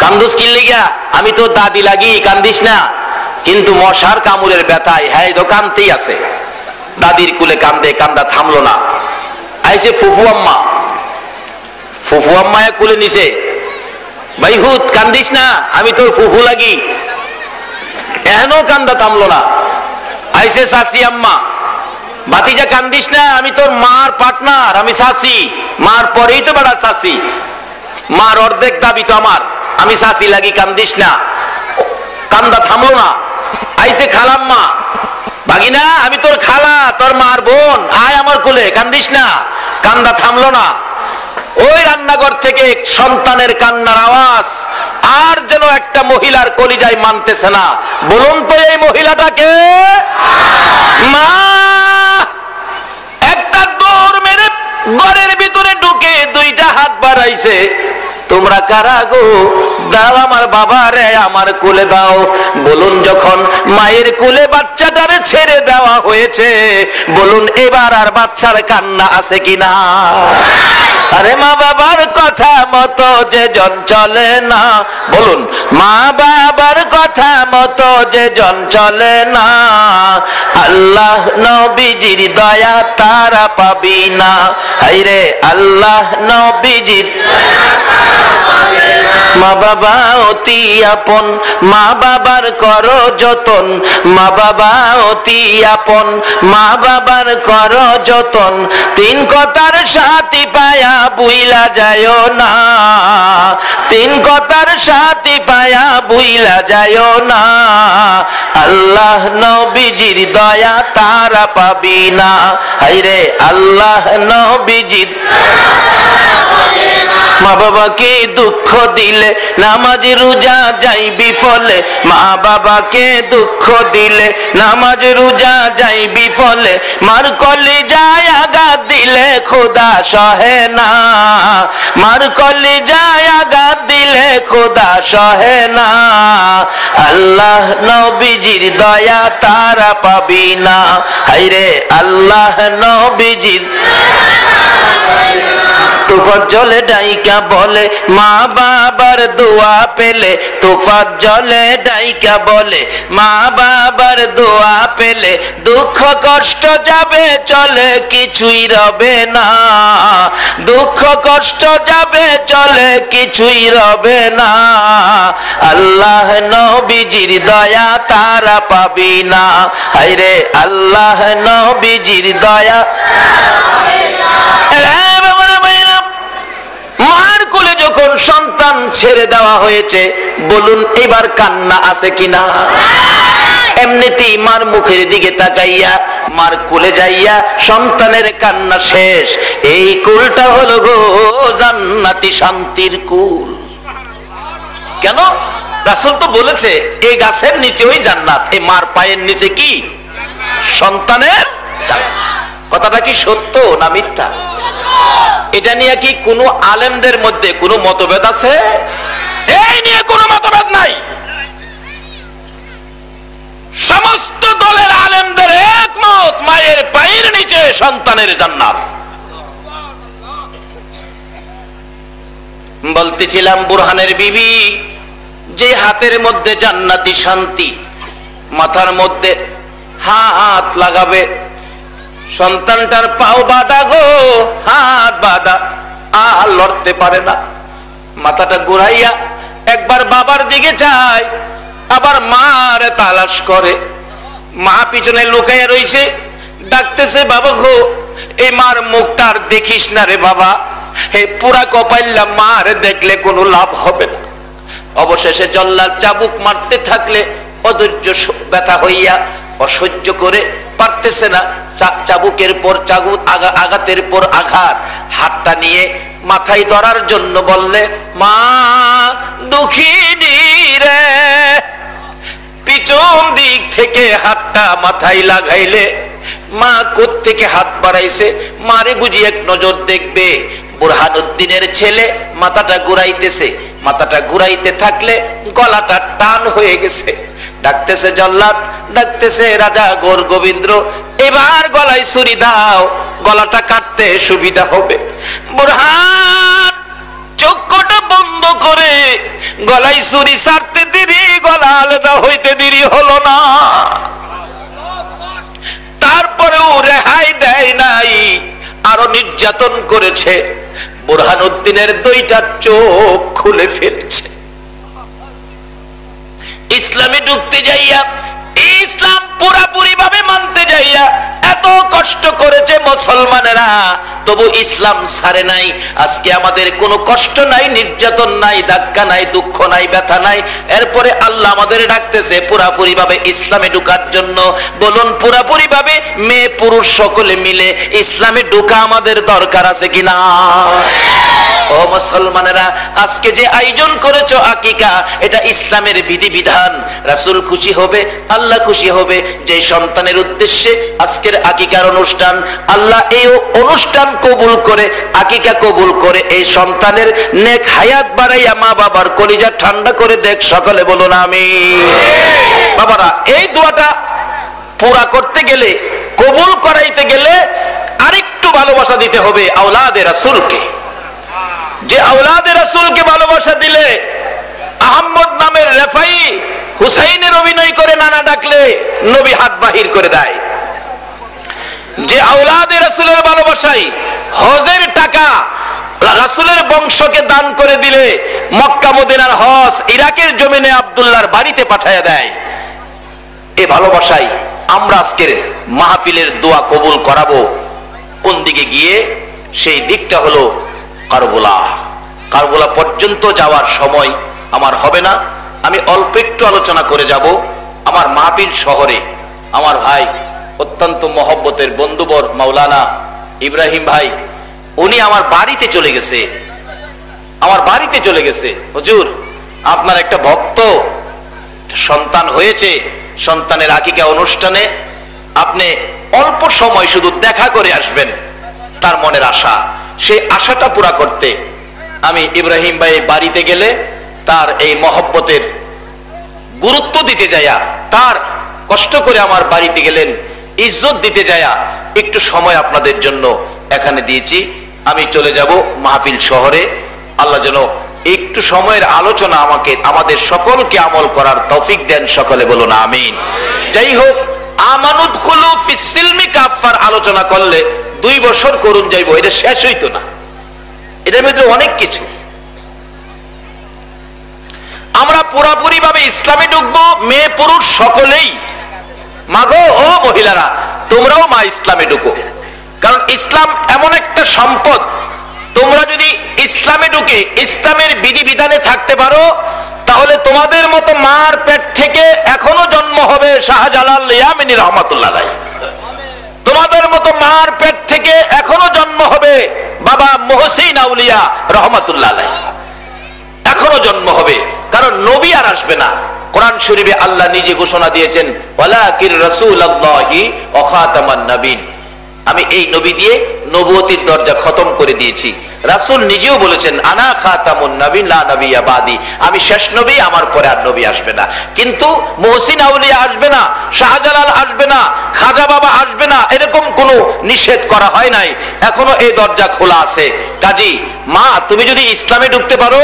Speaker 1: কান্দুস কি লাগিয়া? আমি তো দাদি লাগি, কান্দিস না। কিন্তু মশার কামড়ের ব্যথায় হ্যাঁ তো কান্দতেই আছে। দাদির কুলে কান্দে, কান্দা থামলো না। আইছে ফুফু আম্মা, ফুফু আম্মায় কুলে নিছে। ভাই হুত কান্দিস না, আমি তোর ফুফু লাগি। এখনো কান্দা থামলো না। আইছে চাচি আম্মা, ভাতিজা কান্দিস না, আমি তোর মার পার্টনার, আমি চাচি। মার পরেই তো বেড়া চাচি, মার অর্ধেক দাবি তো আমার, আমি চাচি লাগি, কান্দিস না। কান্দা থামলো না। আইছে খালাম্মা, ভাগিনা আমি তোর খালা, তোর মার বোন, আয় আমার কোলে, কান্দিস না। কান্দা থামলো না। ওই রান্নাঘর থেকে সন্তানের কান্নার আওয়াজ আর যেন একটা মহিলার কলিজায় মানতেছে না। বলুন তো এই মহিলাটাকে? মা একটা দৌড় মেরে ঘরের ভিতরে ঢুকে 2টা হাত বাড়াইছে। তোমরা কারা গো? দাও আমার বাবারে, আমার কোলে দাও। বলুন যখন মায়ের কোলে বাচ্চাটারে ছেড়ে দেওয়া হয়েছে, বলুন এবার আর বাচ্চার কান্না আছে কিনা? আরে মা বাবার কথা মতো যে জন চলে না, বলুন মা বাবার কথা মতো যে জন চলে না, আল্লাহ নবীজির দয়া তারা পাবি না। হায়রে আল্লাহ নবীজির মা বাবা অতি আপন, মা বাবার করো যতন, মা বাবা অতি আপন, মা বাবার করো যতন। 3 কথার সাথী পায়া বুইলা যায় না, 3 কথার সাথী পায়া বুইলা যায় না, আল্লাহ নবীজির দয়া তারা পাবি না। হায়রে আল্লাহ নবীজির মা বাবাকে দুঃখ দিলে নামাজ রোজা যাই বিফলে, মা বাবাকে দুঃখ দিলে নামাজ রোজা যাই বিফলে, মার কলিজায় আঘাত দিলে খোদা সহে না, মার কলিজায় আঘাত দিলে খোদা সহে না, আল্লাহ নবীজির দয়া তারা পাবি না, হায়রে আল্লাহ নবীজির তোফাজ্জলে ডাইকা বলে মা বাবার দোয়া পেলে, তোফাজ্জলে ডাইকা বলে মা বাবার দোয়া পেলে, দুঃখ কষ্ট যাবে চলে কিছুই রবে না, দুঃখ কষ্ট যাবে চলে কিছুই রবে না, আল্লাহ নবীজির দয়া তারা পাবি না, হায়রে আল্লাহ নবীজির দয়া। মার কোলে যখন সন্তান ছেড়ে দেওয়া হয়েছে, বলুন এবার কান্না আছে কিনা? এমনিতেই মার মুখের দিকে তাকাইয়া মার কোলে যাইয়া সন্তানের কান্না শেষ। এই কুলটা হলো গো জান্নাতি শান্তির কুল। কেন? রাসূল তো বলেছে এই গাছের নিচে ওই জান্নাত, এই মার পায়ের নিচে কি সন্তানের জান্নাত। কথাটা কি সত্য না মিথ্যা? এটা নিয়ে কি কোনো আলেমদের মধ্যে কোনো মতভেদ আছে? এই নিয়ে কোনো মতভেদ নাই। সমস্ত দলের আলেমদের একমত মায়ের পায়ের নিচে সন্তানের জান্নাত। বলতেছিলাম বুরহানের বিবি যে হাতের মধ্যে জান্নাতি শান্তি, মাথার মধ্যে হাত লাগাবে, সন্তানটার পাও বাঁধা গো, হাত বাঁধা, আর লড়তে পারে না, মাথাটা ঘুরাইয়া একবার বাবার দিকে যায়, আবার মার তালাশ করে, মা পিছনে লুকাইয়া রইছে, ডাকতেছে বাবা গো এই মার মুখটা আর দেখিস না রে বাবা, হে পুরা কপাইল্লা মার দেখলে কোনো লাভ হবে না। অবশেষে জল্লাদ চাবুক মারতে থাকলে অধৈর্য ব্যথা হইয়া অসহ্য করে পারতেছে না, চাবুকের পর চাবুক, আঘাতের পর আঘাত, হাতটা নিয়ে মাথায় ধরার জন্য বললে মা দুঃখিনী রে, পিছন দিক থেকে হাতটা মাথায় লাগাইলে মা কোত্থেকে হাত বাড়াইছে, মারে বুঝি এক নজর দেখবে। বুরহানুদ্দিনের ছেলে মাথাটা ঘুরাইতেছে, মাথাটা ঘুরাইতে থাকলে গলাটা টান হয়ে গেছে, ডাকতেছে জল্লাদ, ডাকতেছে রাজা গৌর গোবিন্দ, এবার গলায় ছুরি দাও, গলাটা কাটতে সুবিধা হবে। বুরহান চক্ষুটা বন্ধ করে গলায় ছুরি ছাড়তে দেরি, গলা আলাদা হইতে দেরি হলো না, তারপরেও রেহাই দেয় নাই, আরো নির্যাতন করেছে। বুরহানুদ্দিনের দুইটা চোখ খুলে ফেলেছে। ইসলামে ঢুকতে যাইয়া, ইসলাম পুরাপুরি ভাবে মানতে যাইয়া এত কষ্ট করেছে মুসলমানেরা, তবু ইসলাম ছাড়ে নাই। আজকে আমাদের কোনো কষ্ট নাই, নির্যাতন নাই, ধাক্কা নাই, দুঃখ নাই, ব্যথা নাই, এরপরে আল্লাহ আমাদের ডাকতেছে পুরাপুরি ভাবে ইসলামে ঢোকার জন্য। বলুন পুরাপুরি ভাবে মেয়ে পুরুষ সকলে মিলে ইসলামে ঢোকা আমাদের দরকার আছে কিনা? ও মুসলমানেরা, আজকে যে আয়োজন করেছো আকিকা, এটা ইসলামের বিধিবিধান। রাসূল খুশি হবে, আল্লাহ খুশি হবে। যে সন্তানের উদ্দেশ্যে আজকের আকিকার অনুষ্ঠান, আল্লাহ এই অনুষ্ঠান কবুল করে, আকিকা কবুল করে, এই সন্তানের নেক হায়াত বাড়াইয়া মা বাবার কলিজা ঠান্ডা করে দেখ। সকলে বলুন আমিন। বাবারা, এই দোয়াটা পুরা করতে গেলে, কবুল করাইতে গেলে আরেকটু ভালোবাসা দিতে হবে আওলাদে রাসূলকে। যে আওলাদে রাসূলকে ভালোবাসা দিলে, আহমদ নামের রেফাই হুসাইনের অভিনয় করে নানা ডাকলে নবী হাত বাহির করে দেয়। যে আওলাদে রাসূলের ভালোবাসায় হজের টাকা রাসূলের বংশকে দান করে দিলে মক্কা মদিনার হজ ইরাকের জমিনে আব্দুল্লাহর বাড়িতে পাঠায়া দেয়। এই ভালোবাসায় আমরা আজকের মাহফিলের দোয়া কবুল করাবো কোন দিকে গিয়ে? সেই দিকটা হলো কারবালা। কারবালা পর্যন্ত যাওয়ার সময় আমার হবে না, আমি অল্প একটু আলোচনা করে যাব। আমার মাহফিল শহরে আমার ভাই, অত্যন্ত মহব্বতের বন্ধুবর মাওলানা ইব্রাহিম ভাই, উনি আমার বাড়িতে চলে গেছে। আমার বাড়িতে চলে গেছে, হুজুর আপনার একটা ভক্ত সন্তান হয়েছে, সন্তানের আকিকা অনুষ্ঠানে আপনি অল্প সময় শুধু দেখা করে আসবেন, তার মনের আশা, সেই আশাটা পুরা করতে আমি ইব্রাহিম ভাই বাড়িতে গেলে তার এই মহব্বতের গুরুত্ব দিতে যায়া, তার কষ্ট করে আমার বাড়িতে গেলেন, ইজ্জত দিতে যায়া একটু সময় আপনাদের জন্য এখানে দিয়েছি। আমি চলে যাব মাহফিল শহরে। আল্লাহ যেন একটু সময়ের আলোচনা আমাকে, আমাদের সকলকে আমল করার তৌফিক দেন, সকলে বলুন আমিন। যাই হোক, আমানুদখুলু ফিস সিলমি কাফার আলোচনা করলে 2 বছর করুন যাইবো, এটা শেষ হইতো না। এটার মধ্যে অনেক কিছু। আমরা পুরাপুরি ভাবে ইসলামে ঢুকবো, মেয়ে পুরুষ সকলেই। মাগো ও মহিলারা, তোমরাও মা ইসলামে ঢুকো, কারণ ইসলাম এমন একটা সম্পদ, তোমরা যদি ইসলামে ঢুকে ইসলামের বিধিবিধানে থাকতে পারো, তাহলে তোমাদের মতো মার পেট থেকে এখনো জন্ম হবে শাহজালাল ইয়ামিনী রহমাতুল্লাহ আলাইহি। তোমাদের মতো মার পেট থেকে এখনো জন্ম হবে বাবা মুহসিন আউলিয়া রহমাতুল্লাহ আলাইহি, এখনো জন্ম হবে। কারণ নবী আর আসবে না। কোরআন শরীফে আল্লাহ নিজে ঘোষণা দিয়েছেন, ওয়ালাকির রাসূলুল্লাহি ওয়া খাতামান নবীন। আমি এই নবী দিয়ে নবুয়তির দরজা খতম করে দিয়েছি। রাসূল নিজেও বলেছেন, আনা খাতামুন নবীন লা নবিয়্যা বাদি, আমি শেষ নবী, আমার পরে আর নবী আসবে না। কিন্তু মুহসিন আউলিয়া আসবে না, শাহজালাল আসবে না, খাজা বাবা আসবে না, এরকম কোনো নিষেধ করা হয় নাই, এখনো এই দরজা খোলা আছে। কাজী মা, তুমি যদি ইসলামে ঢুকতে পারো,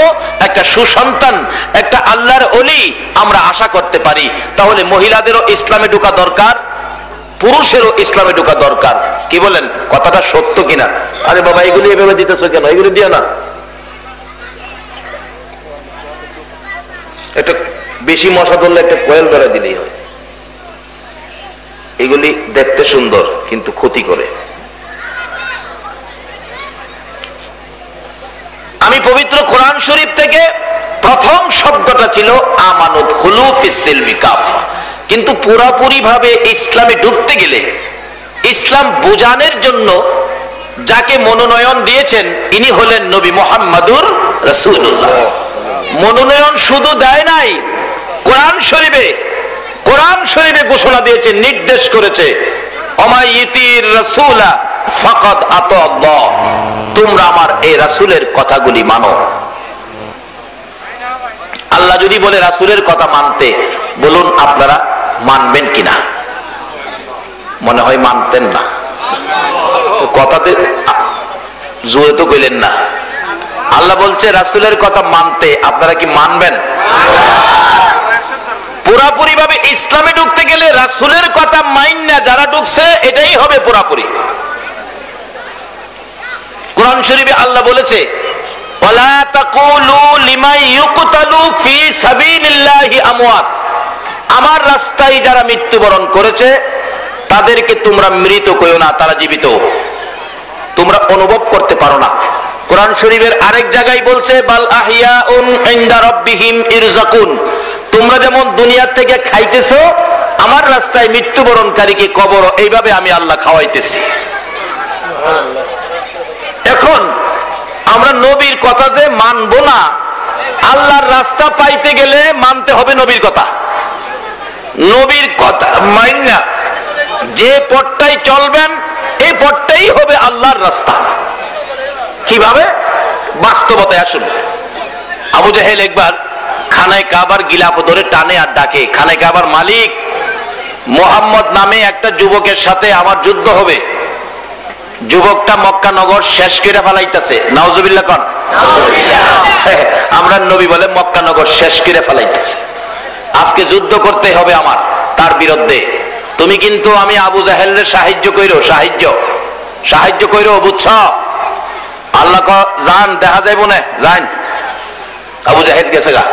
Speaker 1: একটা সুসন্তান, একটা আল্লাহর ওলি আমরা আশা করতে পারি, তাহলে মহিলাদেরও ইসলামে ঢোকা দরকার, পুরুষেরও ইসলামে ঢোকা দরকার। কি বলেন, কথাটা সত্য কিনা? আরে বাবা, এগুলি এভাবে দিতেছ কেন? এগুলি দিও না, একটা বেশি মশা ধরলে একটা কোয়েল ধরে দিলেই হয়। এগুলি দেখতে সুন্দর কিন্তু ক্ষতি করে। আমি পবিত্র কোরআন শরীফ থেকে প্রথম শব্দটা ছিল আমানুদখুলু ফিস সিলমি কাফা, কিন্তু পুরাপুরি ভাবে ইসলামে ঢুকতে গেলে, ইসলাম বোঝানোর জন্য যাকে মনোনয়ন দিয়েছেন ইনি হলেন নবী মুহাম্মাদুর রাসূলুল্লাহ। মনোনয়ন শুধু দেয় নাই, কোরআন শরীফে ঘোষণা দিয়েছে, নির্দেশ করেছে, ওমাইয়িতির রাসূলা ফাকাদ আতাল্লাহ, তোমরা আমার এই রাসূলের কথাগুলি মানো। আল্লাহ যদি বলে রাসূলের কথা মানতে, বলুন আপনারা মানবেন কিনা? মনে হয় মানতেন না। কথাতে জোরে তো কইলেন না। আল্লাহ বলছে রাসূলের কথা মানতে, আপনারা কি মানবেন? পুরাপুরি ভাবে ইসলামে ঢুকতে গেলে রাসূলের কথা মাইন না যারা ঢুকছে, এটাই হবে পুরাপুরি। কোরআন শরীফে আল্লাহ বলেছে, ওয়ালা তাকুলু লিমান ইউকতালু ফি সাবিলিল্লাহি আমওয়াত, আমার রাস্তায় যারা মৃত্যুবরণ করেছে তাদেরকে তোমরা মৃত কইও না, তারা জীবিত, তোমরা অনুভব করতে পারো না। কোরআন শরীফের আরেক জায়গায় বলছে, বাল আহিয়াউন ইনদা রাব্বিহিম ইরযাকুন, তোমরা যেমন দুনিয়া থেকে খাইতেছো, আমার রাস্তায় মৃত্যুবরণকারীকে কবর এইভাবে আমি আল্লাহ খাওয়াইতেছি। এখন আমরা নবীর কথা যে মানবো না, আল্লাহর রাস্তা পাইতে গেলে মানতে হবে নবীর কথা। নবীর কথা মাইন না, যে পথটাই চলবেন এই পথটাই হবে আল্লাহর রাস্তা। কিভাবে? বাস্তবতায় আসুন। আবু জাহেল একবার খানায় কাবার গিলাফ ধরে টানে আর ডাকে, খানায় কাবার মালিক মুহাম্মদ নামে একটা যুবকের সাথে আমার যুদ্ধ হবে। যুবকটা মক্কা নগর শেষ করে ফেলাইতেছে, নাউজুবিল্লাহ কোন। আমরা নবী বলে মক্কা নগর শেষ করে ফেলাইতেছে, আজকে যুদ্ধ করতে হবে আমার তার বিরুদ্ধে। তুমি কিন্তু আমি আবু জাহেলের সাহায্য কইরো, সাহায্য কইরো, বুঝছ? আল্লাহ জান দেখা যাইব না, জান আবু জাহেল গেছে গা।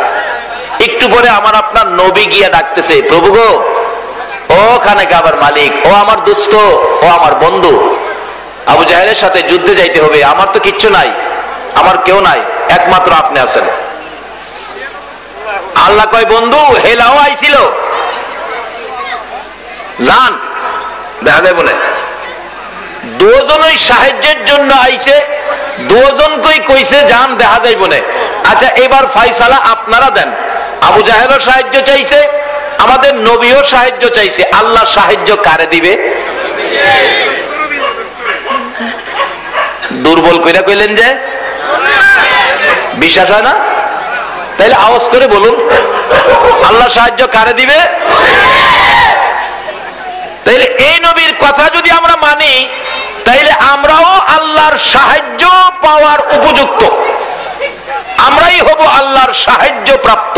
Speaker 1: একটু পরে আমার আপনার নবী গিয়া ডাকতেছে, প্রভু গো, ও খানে কাবার মালিক, ও আমার দুস্থ, ও আমার বন্ধু, আবু জাহেলের সাথে যুদ্ধে যাইতে হবে, আমার তো কিচ্ছু নাই, আমার কেউ নাই, একমাত্র আপনি আছেন। আল্লাহ কয়, বন্ধু হেলাও আইছিল, জান দেখা যায় বলে। দুজনই সাহায্যের জন্য আইছে, দুজন কইছে জান দেখা যাইব না। আচ্ছা এবার ফাইসালা আপনারা দেন। আবু জাহেলও সাহায্য চাইছে, আমাদের নবীও সাহায্য চাইছে, আল্লাহ সাহায্য কারে দিবে? দুর্বল কইরা কইলেন যে বিশ্বাস হয় না? তাইলে আওয়াজ করে বলুন, আল্লাহ সাহায্য কারে দিবে? তাইলে এই নবীর কথা যদি আমরা মানি, তাইলে আমরাও আল্লাহর সাহায্য পাওয়ার উপযুক্ত, আমরাই হব আল্লাহর সাহায্য প্রাপ্ত।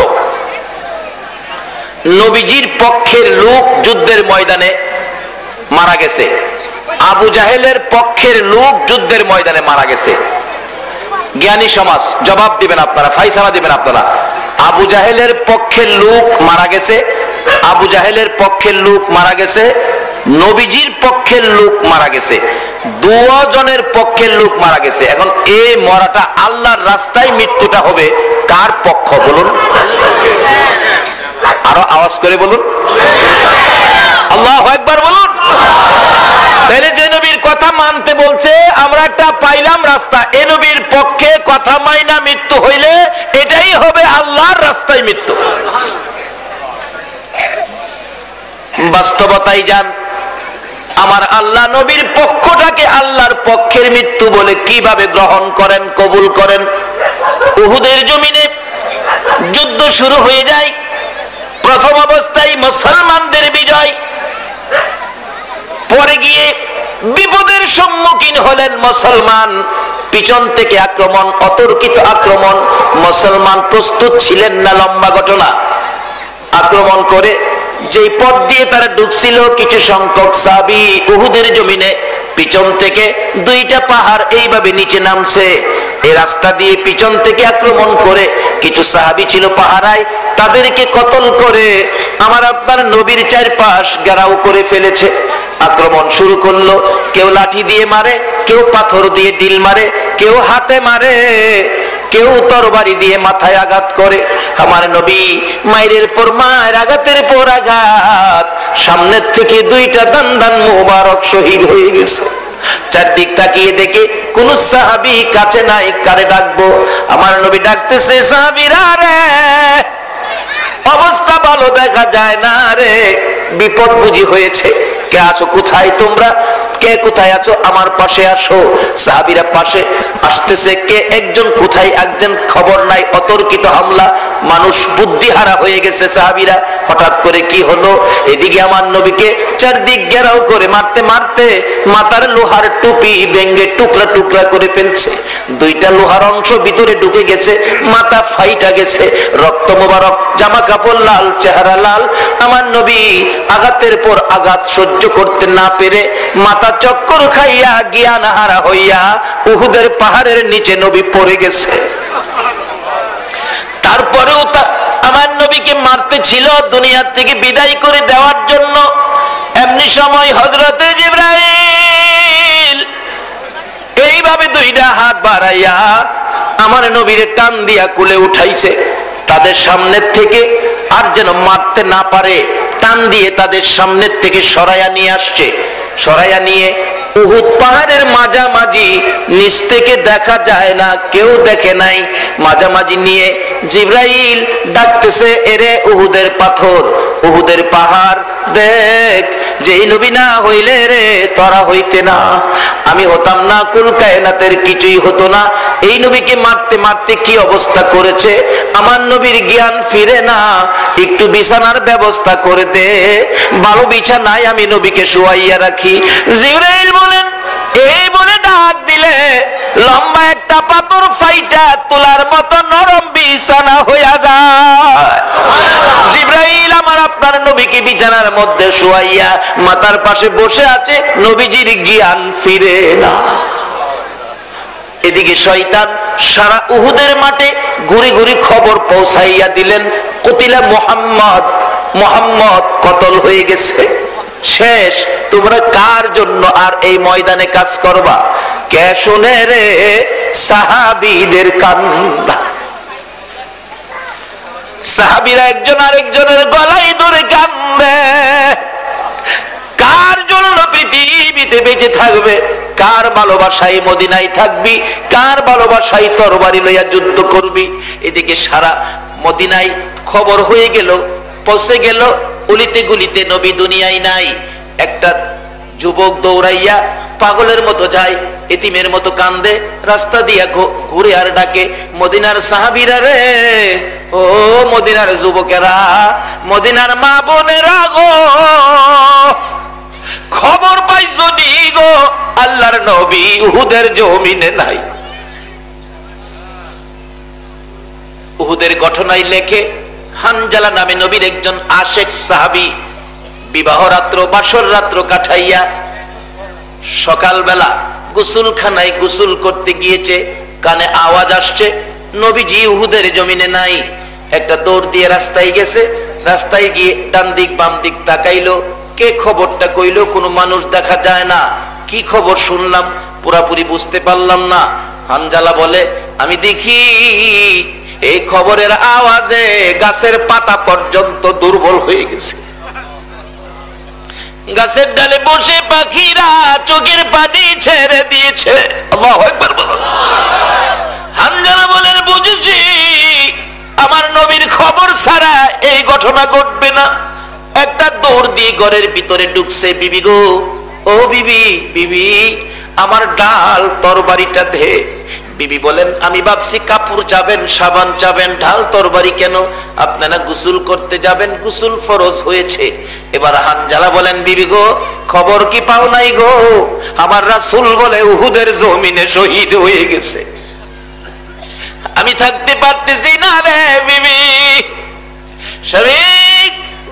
Speaker 1: নবীজির পক্ষের লোক যুদ্ধের ময়দানে মারা গেছে, আবু জাহেলের পক্ষের লোক যুদ্ধের ময়দানে মারা গেছে। জ্ঞানী সমাজ জবাব দিবেন আপনারা, ফাইসালা দিবেন আপনারা। আবু জাহেলের পক্ষের লোক মারা গেছে, আবু জাহেলের পক্ষের লোক মারা গেছে, নবীজির পক্ষের লোক মারা গেছে, দুজনের পক্ষের লোক মারা গেছে। এখন এই মরাটা আল্লাহর রাস্তায় মৃত্যুটা হবে কার পক্ষ বলুন? আরো আওয়াজ করে বলুন, আল্লাহু আকবার বলুন। তাহলে যে নবীর কথা মানতে বলছে আমরা একটা পাইলাম রাস্তা, এ নবীর পক্ষে কথা মাইনা মৃত্যু হইলে এটাই হবে আল্লাহর রাস্তায় মৃত্যু। বাস্তবতাই যান, আমার আল্লাহ নবীর পক্ষটাকে আল্লাহর পক্ষের মৃত্যু বলে কিভাবে গ্রহণ করেন, কবুল করেন। উহুদের জমিনে যুদ্ধ শুরু হয়ে যায়, প্রথম অবস্থায় মুসলমানদের বিজয়, পরে গিয়ে বিপদের সম্মুখীন হলেন মুসলমান, পিছন থেকে আক্রমণ, অতর্কিত আক্রমণ, মুসলমান প্রস্তুত ছিলেন না। লম্বা ঘটনা, আক্রমণ করে যেই পথ দিয়ে তারা ঢুকছিল, কিছু সংখ্যক সাহাবী উহুদের জমিনে পিছন থেকে দুইটা পাহাড় এইভাবে নিচে নামছে, এই রাস্তা দিয়ে পিছন থেকে আক্রমণ করে কিছু সাহাবী ছিল পাহারায়, তাদেরকে কতল করে আমার আপনার নবীর চারপাশ ঘেরাও করে ফেলেছে। আক্রমণ শুরু করলো, কেউ লাঠি দিয়ে মারে, কেউ পাথর দিয়ে ডিল মারে, কেউ হাতে মারে, কেউ তরবারি দিয়ে মাথায় আঘাত করে। আমার নবী মায়ের পর মায়ের, আঘাতের পর আঘাত, সামনের থেকে দুইটা দান মোবারক শহীদ হয়ে গেছে। চারদিক তাকিয়ে দেখে কোন সাহাবী কাছে নাই, কারে ডাকবো? আমার নবী ডাকতেছে, সাহাবীরা রে, অবস্থা ভালো দেখা যায় না রে, বিপদ বুঝি হয়েছে, কে আছো, কোথায় তোমরা, কে কোথায় আছো, আমার পাশে আসো। সাহাবীরা পাশে আসতেছে, কে একজন কোথায় একজন খবর নাই, অতর্কিত হামলা, মানুষ বুদ্ধিহারা হয়ে গেছে সাহাবীরা। হঠাৎ করে কি হলো, এদিকে আমার নবীকে চারদিক ঘেরাও করে মারতে মারতে মাথার লোহার টুপি ভেঙে টুকরা টুকরা করে ফেলছে, দুইটা লোহার অংশ ভিতরে ঢুকে গেছে, মাথা ফাইটা গেছে, রক্ত মোবারক, জামা কাপড় লাল, চেহারা লাল। আমার নবী আঘাতের পর আঘাত সহ্য করতে না পেরে মাথা চক্কর খাইয়া জ্ঞান হারা হইয়া উহুদের পাহাড়ের নিচে নবী পড়ে গেছে। তারপরেও আমার নবীকে মারতে ছিল দুনিয়া থেকে বিদায় করে দেওয়ার জন্য। এমনি সময় হযরতে জিবরাইল এইভাবে দুইটা হাত বাড়াইয়া আমার নবীরে টান দিয়া কুলে উঠাইছে, তাদের সামনের থেকে আর যেন মারতে না পারে টান দিয়ে তাদের সামনের থেকে সরাইয়া নিয়ে আসছে। সরাইয়া নিয়ে উহুদ পাহাড়ের মাঝামাঝি, নিচ থেকে দেখা যায় না, কেউ দেখে নাই, মাঝামাঝি নিয়ে জিবরাইল ডাকতেছে, এরে উহুদের পাথর, উহুদের পাহাড় দেখ, যেই নবী না হইলে রে তোরা হইতে না, আমি হতাম না, কুল কায়নাতের কিছুই হতো না। এই নবীকে মারতে মারতে কি অবস্থা করেছে, আমার নবীর জ্ঞান ফিরে না, একটু বিছানার ব্যবস্থা করে দে, ভালো বিছানায় আমি নবীকে শুয়াইয়া রাখি। জিবরাইল বলেন, এই বলে ডাক দিলে লম্বা একটা পাথর ফাইটা তোলার মতো নরম বিছানা হইয়া যায়। জিবরাইল আমার আপনার নবীকে বিছানার মধ্যে শুয়াইয়া মাথার পাশে বসে আছে, নবীজির জ্ঞান ফিরে না। এদিকে শয়তান সারা উহুদের মাঠে ঘুরে ঘুরে খবর পৌঁছাইয়া দিলেন, কতিলা মুহাম্মদ, মুহাম্মদ কতল হয়ে গেছে, শেষ। তোমরা কার জন্য আর এই ময়দানে কাজ করবা? কে শুনে রে সাহাবীদের কান্না। সাহাবীরা একজন আরেকজনের গলায় ধরে কান্দে, কার জন্য পৃথিবীতে বেঁচে থাকবে কার ভালোবাসায় মদিনায় থাকবি, কার ভালোবাসায় তরবারি লইয়া যুদ্ধ করবি। এদিকে সারা মদিনায় খবর হয়ে গেল, পৌঁছে গেল, অলিতে গলিতে নবী দুনিয়ায় নাই। একটা যুবক দৌড়াইয়া পাগলের মতো যায়, এতিমের মতো কান্দে, রাস্তা দিয়া ঘুরে আর ডাকে, মদিনার সাহাবীরা রে, ও মদিনার যুবকেরা, মদিনার মা বোনেরা গো, খবর পাইছো নি গো, আল্লাহর নবী উহুদের জমিনে নাই। উহুদের ঘটনায় লেখে হানজালা নামে নবীর একজন আশেক সাহাবী বিবাহ রাত্র, বাসর রাত্র কাটাইয়া সকালবেলা গোসলখানায় গোসল করতে গিয়েছে। কানে আওয়াজ আসছে নবীজি উহুদের জমিনে নাই। একটা দৌড় দিয়ে রাস্তায় গেছে, রাস্তায় গিয়ে ডান দিক বাম দিক তাকাইলো, কে খবরটা কইলো, কোনো মানুষ দেখা যায় না, কি খবর শুনলাম পুরাপুরি বুঝতে পারলাম না। হানজালা বলে, আমি দেখি এই খবরের আওয়াজে গাছের পাতা পর্যন্ত দুর্বল হয়ে গেছে, গাছের ডালে বসে পাখিরা চোখের পানি ছেড়ে দিয়েছে। আল্লাহু আকবার বলুন। হানজালা বলেন, বুঝেছি আমার নবীর খবর ছাড়া এই ঘটনা ঘটবে না। একটা দৌড় দিয়ে ঘরের ভিতরে ঢুকছে। বিবি গো, ও বিবি, বিবি আমার ডাল তরবারিটা দে। বিবি বলেন, আমি ভাবছি কাপড় যাবেন, সাবান যাবেন, ঢাল তরবারি কেন? আপনারা গোসল করতে যাবেন, গোসল ফরজ হয়েছে। এবার হানজালা বলেন, বিবি গো খবর কি পাও নাই গো, আমার রাসূল বলে উহুদের জমিনে শহীদ হয়ে গেছে। আমি থাকতে পারতেছি না রে বিবি, স্বামী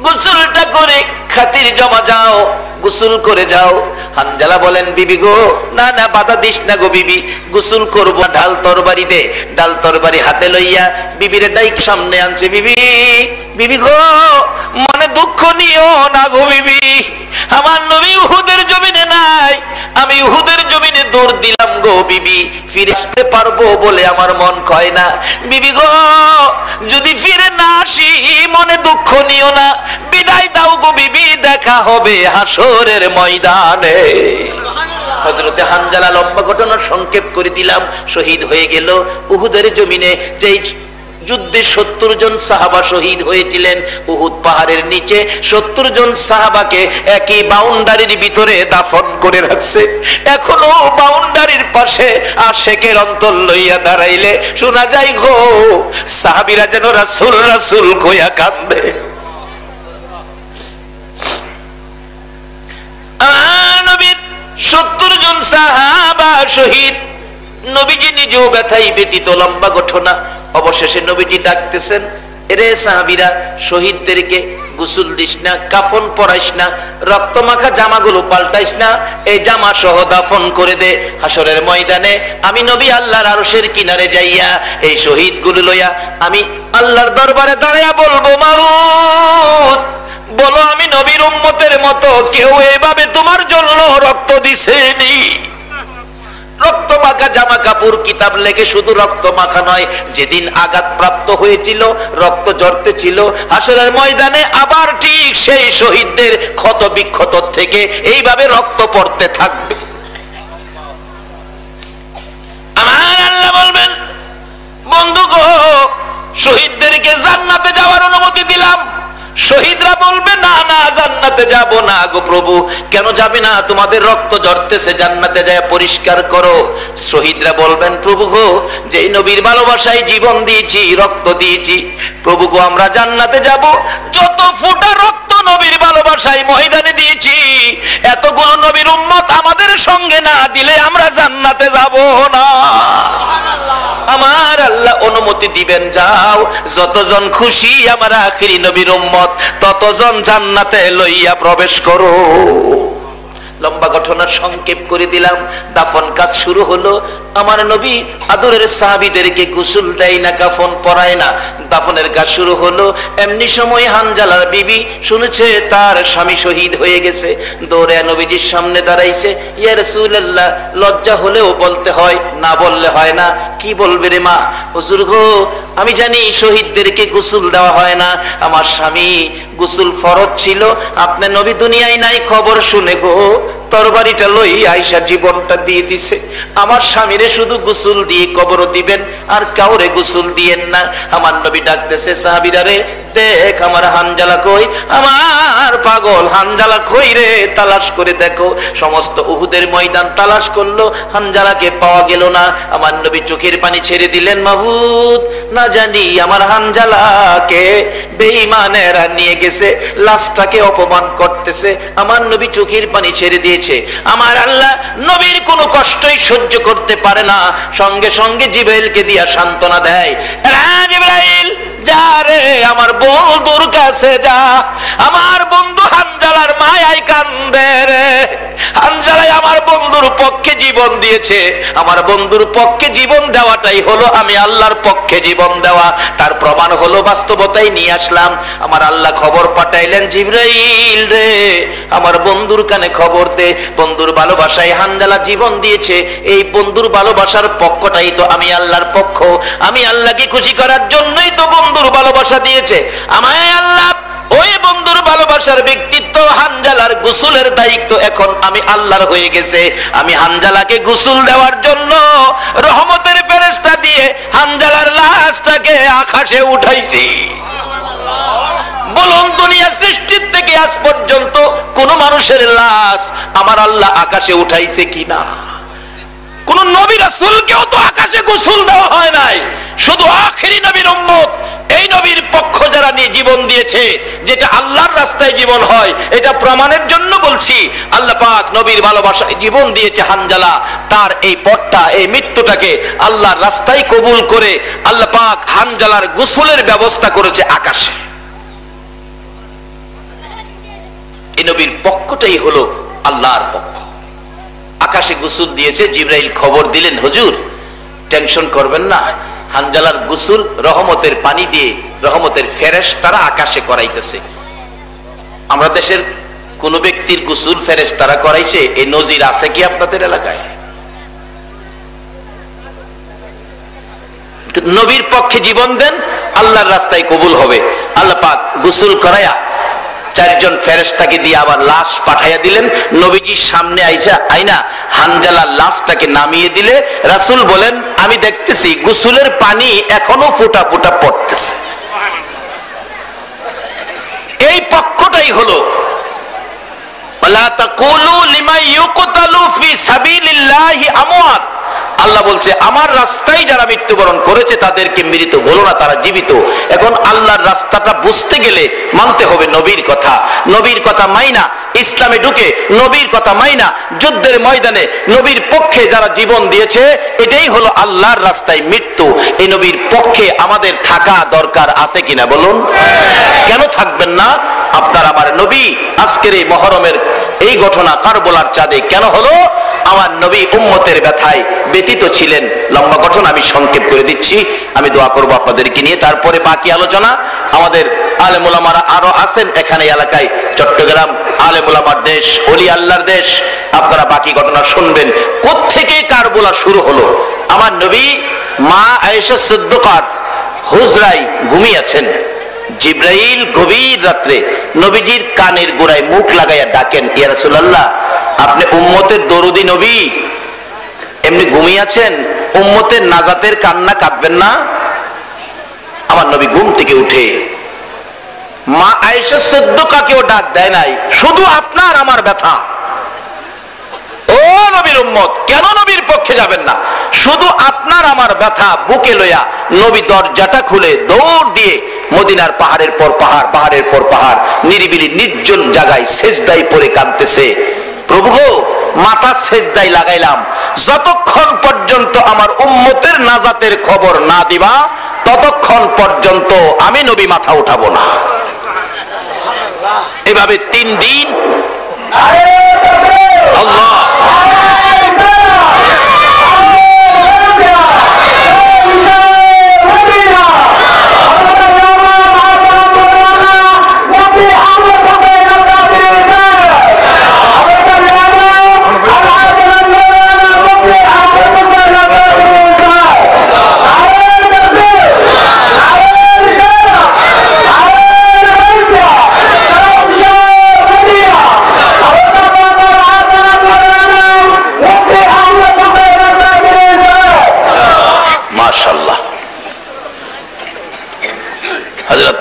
Speaker 1: গোসলটা করে খাতির জমা যাও, গোসল করে যাও। হানজালা বলেন, বিবি গো না না, বাধা দিস না গো বিবি, গোসল করবো, ঢাল তরবারি দে। ডাল তরবারি হাতে লইয়া বিবিরে ডাইক সামনে আনছে। বিবি, বিবি গো মনে দুঃখ নিও না গো বিবি, আমার নবী উহুদের জমিনে নাই, আমি উহুদের জমিনে দৌড় দিলাম গো বিবি, ফিরে আসতে পারবো বলে আমার মন কয় না। বিবি গো যদি ফিরে না আসি মনে দুঃখ নিও না, বিদায় দাও গো বিবি, দেখা হবে হাসরের ময়দানে। হযরতে হানজালা লম্বা ঘটনা সংক্ষেপ করে দিলাম, শহীদ হয়ে গেল উহুদের জমিনে। যেই যুদ্ধে 70 জন সাহাবা শহীদ হয়েছিলেন, উহুদ পাহাড়ের নিচে 70 জন সাহাবাকে একই বাউন্ডারির ভিতরে দাফন করে রাখছে। এখনো বাউন্ডারির পাশে আশেকের অন্তর লইয়া দাঁড়াইলে শোনা যায় গো সাহাবীরা যেন রাসূল রাসূল কইয়া কান্দে। নবীর 70 জন সাহাবা শহীদ, নবীজি নিজেও ব্যথায় ব্যতীত। লম্বা ঘটনা। অবশেষে নবীজি ডাকতেছেন, এরে সাহাবীরা, শহীদদেরকে গোসল দিস না, কাফন পরাইস না, রক্ত মাখা জামাগুলো পাল্টাইস না, এই জামা সহ দাফন করে দে। হাসরের ময়দানে আমি নবী আল্লাহর আরশের কিনারে যাইয়া এই শহীদগুলো লইয়া আমি আল্লাহর দরবারে দাঁড়াইয়া বলবো, মাবুদ বলো আমি নবীর উম্মতের মতো কেউ এভাবে তোমার জন্য রক্ত দিছেনি? রক্ত মাখা জামা কাপড়, কিতাব লেগে শুধু রক্ত মাখা নয়, যেদিন আঘাত প্রাপ্ত হয়েছিল রক্ত ঝরতে ছিল, হাসরের ময়দানে আবার ঠিক সেই শহীদদের ক্ষত বিক্ষত থেকে এইভাবে রক্ত পড়তে থাকবে। আমার আল্লাহ বলবেন, বন্ধু গো শহীদদেরকে জান্নাতে যাওয়ার অনুমতি দিলাম। শহীদরা বলবে, না না জান্নাতে যাব না গো প্রভু। কেন যাবে না? তোমাদের রক্ত ঝরতেছে, জান্নাতে যায় পরিষ্কার করো। শহীদরা বলবেন, প্রভু গো যেই নবীর ভালোবাসায় জীবন দিয়েছি, রক্ত দিয়েছি, প্রভু গো আমরা জান্নাতে যাব, যত ফোঁটা রক্ত নবীর ভালোবাসায় ময়দানে দিয়েছি, এতগুলো নবীর উম্মত আমাদের সঙ্গে না দিলে আমরা জান্নাতে যাব না। আমার আল্লাহ অনুমতি দিবেন, যাও, যতজন খুশি আমার আখিরি নবীর উম্মত ততজন জান্নাতে লইয়া প্রবেশ করো। লম্বা ঘটনা সংক্ষেপ করে দিলাম। দাফন কাজ শুরু হলো। আমার নবী আদরের সাহাবীদেরকে গোসল দেয় না, কাফন পরায় না, দাফনের কাজ শুরু হলো। এমনি সময় হানজালার বিবি শুনেছে তার স্বামী শহীদ হয়ে গেছে, দৌড়ে নবীজির সামনে দাঁড়াইছে। ইয়া রাসূলুল্লাহ, লজ্জা হলেও বলতে হয়, না বললে হয় না। কি বলবে রে মা? হুজুর গো আমি জানি শহীদদেরকে গোসল দেওয়া হয় না, আমার স্বামী গোসল ফরজ ছিল, আপনার নবী দুনিয়ায় নাই খবর শুনে গো তরবারিটা লই আয়েশা জীবনটা দিয়ে দিছে। আমার স্বামীরে শুধু গোসল দিয়ে কবর দিবেন, আর কাউরে গোসল দিয়েন না। আমার নবী ডাকতেছে সাহাবীরা রে, দেখ আমার হানজালা কই, আমার পাগল হানজালা কই রে, তালাশ করে দেখো। সমস্ত উহুদের ময়দান তালাশ করলো, হানজালাকে পাওয়া গেল না। আমার নবী চোখের পানি ছেড়ে দিলেন, মাহবুব না জানি আমার হানজালাকে বেঈমানেরা নিয়ে গেছে, লাশটাকে অপমান করতেছে। আমার নবী চোখের পানি ছেড়ে দিয়েছে। আমার আল্লাহ নবীর কোনো কষ্টই সহ্য করতে পারে না, সঙ্গে সঙ্গে জিবরাইলকে দিয়া সান্ত্বনা দেয়, জিবরাইল যা রে আমার বন্ধুর কাছে যা, আমার বন্ধু হানজালার মায়ায় কান্দে রে। হানজালাই আমার বন্ধুর পক্ষে জীবন দিয়েছে, আমার বন্ধুর পক্ষে জীবন দেওয়াটাই হলো আমি আল্লাহর পক্ষে জীবন দেওয়া। তার প্রমাণ হলো বাস্তবতাই নিয়ে আসলাম। আমার আল্লাহ খবর পাঠাইলেন, জিবরাইল রে আমার বন্ধুর কানে খবর দে, বন্ধুর ভালোবাসায় হানজালা জীবন দিয়েছে। এই বন্ধুর ভালোবাসার পক্ষটাই তো আমি আল্লাহর পক্ষ, আমি আল্লাহকে খুশি করার জন্যই তো বন্ধুর ভালোবাসা দিয়েছে আমায় আল্লাহ। ওই বন্ধুর ভালোবাসার ব্যক্তিত্ব হানজালার গোসলের দায়িত্ব এখন আমি আল্লাহর হয়ে গেছে। আমি হানজালাকে গোসল দেওয়ার জন্য রহমতের ফেরেশতা দিয়ে হানজালার লাশটাকে আকাশে উঠাইছি। বলুন দুনিয়া সৃষ্টির থেকে আজ পর্যন্ত কোন মানুষের লাশ আমার আল্লাহ আকাশে উঠাইছে কিনা? কোন নবী রাসূলকেও তো আকাশে গোসল দেওয়া হয় নাই। শুধু আখেরি নবীর উম্মত, এই নবীর পক্ষ যারা নিয়ে জীবন দিয়েছে, যেটা আল্লাহর রাস্তায় জীবন হয়, এটা প্রমাণের জন্য বলছি। আল্লাহ পাক নবীর ভালোবাসায় জীবন দিয়েছে হানজালা, তার এই পথটা, এই মৃত্যুটাকে আল্লাহর রাস্তায় কবুল করে আল্লাহ পাক হানজালার গোসলের ব্যবস্থা করেছে আকাশে। এই নবীর পক্ষটাই হলো আল্লাহর পক্ষ। আকাশে গোসল দিয়েছে, জিবরাইল খবর দিলেন, হুজুর টেনশন করবেন না, হানজালার গোসল রহমতের পানি দিয়ে রহমতের ফেরেশতারা আকাশে করাইতেছে। আমরা দেশের কোন ব্যক্তির গোসল ফেরেশতারা করাইছে এই নজির আছে কি আপনাদের এলাকায়? নবীর পক্ষে জীবন দেন, আল্লাহর রাস্তায় কবুল হবে। আল্লাহ পাক গোসল করায়া চারজন ফেরেশতাকে দিয়ে আবার লাশ পাঠাইয়া দিলেন। নবীজির সামনে আইনা হানজালার লাশটাকে নামিয়ে দিলে রাসূল বলেন, আমি দেখতেছি গোসলের পানি এখনো ফোঁটা ফোঁটা পড়তেছে। এই পক্ষটাই হলো ওয়ালা তাকুলু লিমান ইউকতালু ফি সাবিলিল্লাহি আমওয়াত। আল্লাহ বলছে আমার রাস্তায় যারা মৃত্যুবরণ করেছে তাদেরকে মৃত বলো না, তারা জীবিত। এখন আল্লাহর রাস্তাটা বুঝতে গেলে মানতে হবে নবীর কথা। নবীর কথা মাইনা ইসলামে ঢুকে, নবীর কথা মাইনা যুদ্ধের ময়দানে নবীর পক্ষে যারা জীবন দিয়েছে, এটাই হলো আল্লাহর রাস্তায় মৃত্যু। এই নবীর পক্ষে আমাদের থাকা দরকার আছে কিনা বলুন? কেন থাকবেন না? আপনার আমার নবী আজকের এই মহরমের এই ঘটনা কারবালার চাঁদে কেন হলো? আমার নবী উম্মতের ব্যথায় ব্যতীত ছিলেন। লম্বা ঘটনা আমি সংক্ষেপ করে দিচ্ছি, আমি দোয়া করব আপনাদেরকে নিয়ে। তারপরে বাকি আলোচনা আমাদের আলেম ওলামারা আরো আছেন এখানে এলাকায়। চট্টগ্রাম আলেম ওলামার দেশ, ওলি আল্লাহর দেশ। আপনারা বাকি ঘটনা শুনবেন। কোত্থেকে কারবালা শুরু হলো? আমার নবী মা আয়েশা সিদ্দিকার হুজরায় ঘুমিয়েছেন। জিবরাইল গভীর রাত্রে নবীজির কানের গোড়ায় মুখ লাগাইয়া ডাকেন, ইয়া রাসূলুল্লাহ আপনি উম্মতের দরুদি নবী, এমনি ঘুমিয়ে আছেন, উম্মতের নাজাতের কান্না কাঁদবেন না? আমার নবী ঘুম থেকে উঠে মা আয়েশা সিদ্দিকাকেও ডাক দেয় নাই, শুধু আপনার আমার ব্যথা। ও নবীর উম্মত, কেন নবীর পক্ষে যাবেন না? শুধু আপনার আমার ব্যথা বুকে লইয়া নবী দরজাটা খুলে দৌড় দিয়ে মদিনার পাহাড়ের পর পাহাড়, পাহাড়ের পর পাহাড়, নিরিবিলি নির্জন জায়গায় সেজদায় পড়ে কাঁদতেছে, প্রভু মাথা সেজদায় লাগাইলাম, যতক্ষণ পর্যন্ত আমার উম্মতের নাজাতের খবর না দিবা ততক্ষণ পর্যন্ত আমি নবী মাথা উঠাবো না। এভাবে 3 দিন আল্লাহ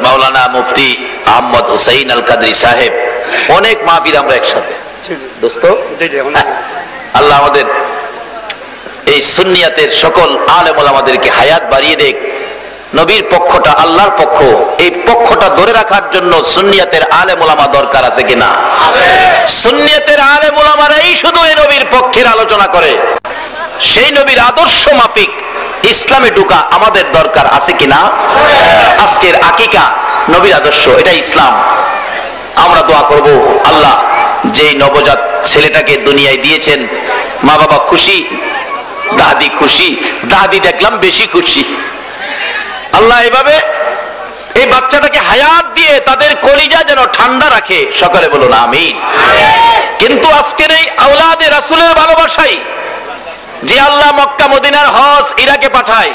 Speaker 1: মাওলানা মুফতি আহমদ হুসাইন আল কাদরি সাহেব, অনেক মাহফিল আমরা একসাথে। দোস্ত, আল্লাহ আমাদের এই সুন্নিয়াতের সকল আলেম ওলামাদেরকে হায়াত বাড়িয়ে দেখ। নবীর পক্ষটা আল্লাহর পক্ষ, এই পক্ষটা ধরে রাখার জন্য সুন্নিয়াতের আলেম ওলামা দরকার আছে কিনা? সুন্নিয়াতের আলেম ওলামারাই শুধু এই নবীর পক্ষের আলোচনা করে। সেই নবীর আদর্শ মাফিক ইসলামে ঢুকা আমাদের দরকার আছে কিনা? আজকের আকিকা নবীর আদর্শ, এটা ইসলাম। আমরা দোয়া করব, আল্লাহ যেই নবজাত ছেলেটাকে দুনিয়ায় দিয়েছেন, মা বাবা খুশি, দাদি খুশি, দাদি দেখলাম বেশি খুশি। আল্লাহ এভাবে এই বাচ্চাটাকে হায়াত দিয়ে তাদের কলিজা যেন ঠান্ডা রাখে। সকালে বলুন আমিন। কিন্তু আজকের এই আওলাদে রাসূলের ভালোবাসাই যে আল্লাহ মক্কা মদিনার হজ ইরাকে পাঠায়,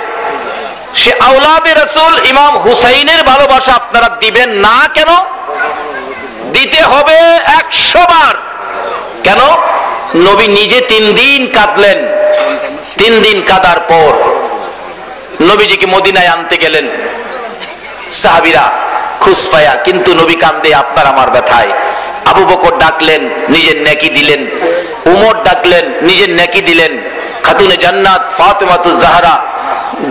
Speaker 1: সে আওলাদে রাসূল ইমাম হুসাইনের ভালোবাসা আপনারা দিবেন না কেন? দিতে হবে 100 বার। কেন? নবী নিজে 3 দিন কাঁদলেন। 3 দিন কাঁদার পর নবীজিকে মদিনায় আনতে গেলেন সাহাবীরা খুশ পায়া, কিন্তু নবী কান্দে আপনার আমার ব্যথায়। আবু বকর ডাকলেন, নিজের নেকি দিলেন। উমর ডাকলেন, নিজের নেকি দিলেন। খাতুনে জান্নাত ফাতেমাতুজ জাহরা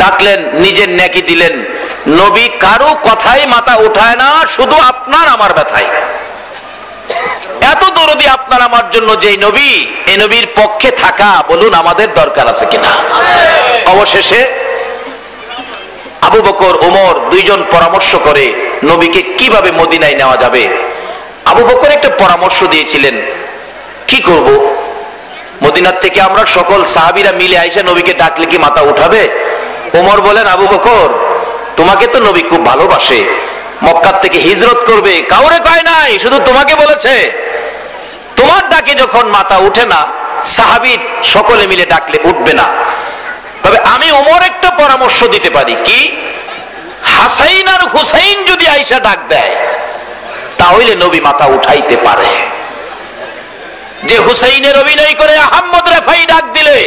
Speaker 1: ডাকলেন, নিজের নেকি দিলেন। নবী কারো কথাই মাথা উঠায় না, শুধু আপনার আমার ব্যথায়। এত দরদি আপনার আমার জন্য যেই নবী, এই নবীর পক্ষে থাকা বলুন আমাদের দরকার আছে কিনা? অবশেষে আবু বকর ওমর দুইজন পরামর্শ করে নবীকে কিভাবে মদিনায় নেওয়া যাবে। আবু বকর একটা পরামর্শ দিয়েছিলেন, কি করব? মদিনার থেকে আমরা সকল সাহাবীরা মিলে আইসা নবীকে ডাকলে কি মাথা উঠাবে? ওমর বলেন, আবু বকর তোমাকে তো নবী খুব ভালোবাসে, মক্কা থেকে হিজরত করবে, কাউরে কয় নাই, শুধু তোমাকে বলেছে। তোমার ডাকে যখন মাথা উঠে না, সাহাবীর সকলে মিলে ডাকলে উঠবে না। তবে আমি ওমর একটা পরামর্শ দিতে পারি, কি? হাসাইন আর হুসাইন যদি আইসা ডাক দেয় তাহলে নবী মাথা উঠাইতে পারে। যে হুসাইনের অভিনয় করে আহমদ রেফাই ডাক দিলে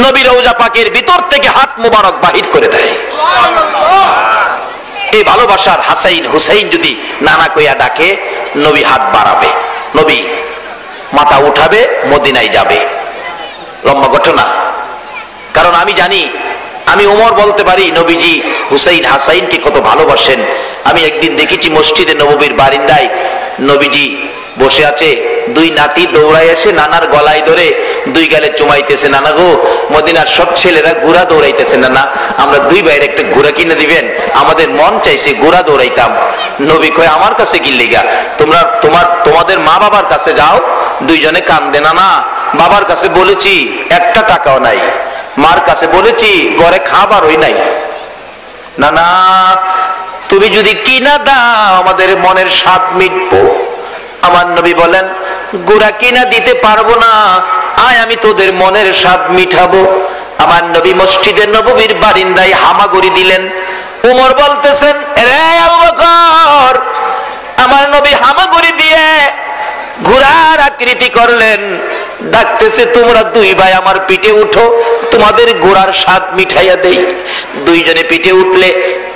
Speaker 1: নবী রওজা পাকের ভিতর থেকে হাত মুবারক বাহির করে দেয়। এই ভালোবাসার হাসাইন হুসাইন যদি নানা কইয়া ডাকে, নবী হাত বাড়াবে, নবী মাথা উঠাবে, মদিনায় যাবে। লম্বা ঘটনা। কারণ আমি জানি, আমি ওমর বলতে পারি নবীজি হুসাইন হাসাইনকে কত ভালোবাসেন। আমি একদিন দেখেছি মসজিদে নববীর বারিন্দায় নবীজি বসে আছে, 2 নাতি দৌড়াই এসে নানার গলায় ধরে 2 গালে চুমাইতেছে। নানা গো, মদিনার সব ছেলেরা ঘোড়া দৌড়াইতেছে, নানা আমরা 2 ভাইয়ের একটা ঘোড়া কিনে দিবেন, আমাদের মন চাইছে ঘোড়া দৌড়াইতাম। নবী কয়, আমার কাছে কি লিগা? তোমরা তোমাদের মা বাবার কাছে যাও। 2 জনে কান্দে, না না বাবার কাছে বলেছি 1 টাকাও নাই, মার কাছে বলেছি ঘরে খাবারই নাই। না না তুমি যদি কিনা দাও আমাদের মনের স্বাদ মিটবো। আমার নবী বলেন, গোড়া কিনা দিতে পারবো না, আয় আমি তোদের মনের স্বাদ মিটাবো। আমার নবী মসজিদে নববীর বারিন্দায় হামাগুড়ি দিলেন। ওমর বলতেছেন, রে আবু বকর, আমার নবী হামাগুড়ি দিয়ে ঘোড়ার আকৃতি করলেন, ডাকতেছে, তোমরা 2 ভাই আমার পিঠে উঠো, তোমাদের ঘোড়ার স্বাদ মিঠাইয়া দেই। 2 জনে পিঠে উঠলে